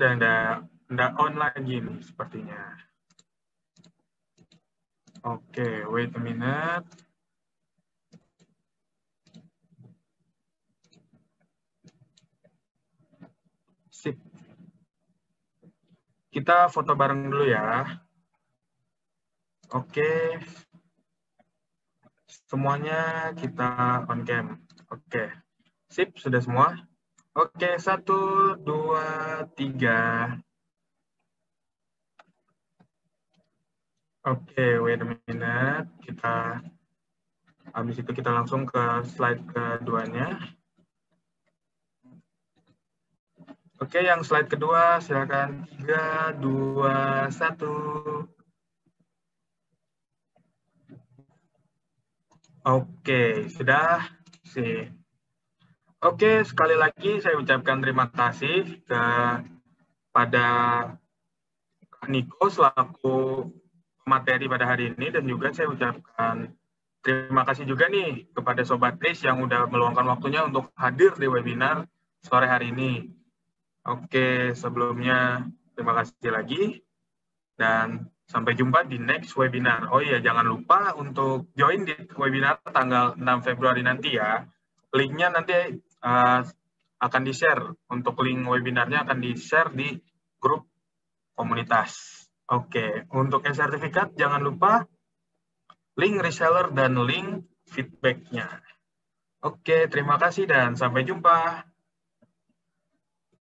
udah on lagi nih sepertinya. Oke, wait a minute. Sip. Kita foto bareng dulu ya. Oke. Semuanya kita on cam. Oke. Sip, sudah semua? Oke, 1, 2, 3. Oke, wait a minute. Habis itu kita langsung ke slide keduanya. Oke, yang slide kedua, silakan. 3, 2, 1. Oke, sudah sih. Oke, sekali lagi saya ucapkan terima kasih kepada Kak Niko selaku materi pada hari ini, dan juga saya ucapkan terima kasih juga nih kepada Sobat Ace yang udah meluangkan waktunya untuk hadir di webinar sore hari ini. Oke, sebelumnya terima kasih lagi dan sampai jumpa di next webinar. Oh iya, jangan lupa untuk join di webinar tanggal 6 Februari nanti ya. Linknya nanti akan di-share. Untuk link webinarnya akan di-share di grup komunitas. Oke, untuk e-sertifikat jangan lupa link reseller dan link feedback-nya. Oke, terima kasih dan sampai jumpa.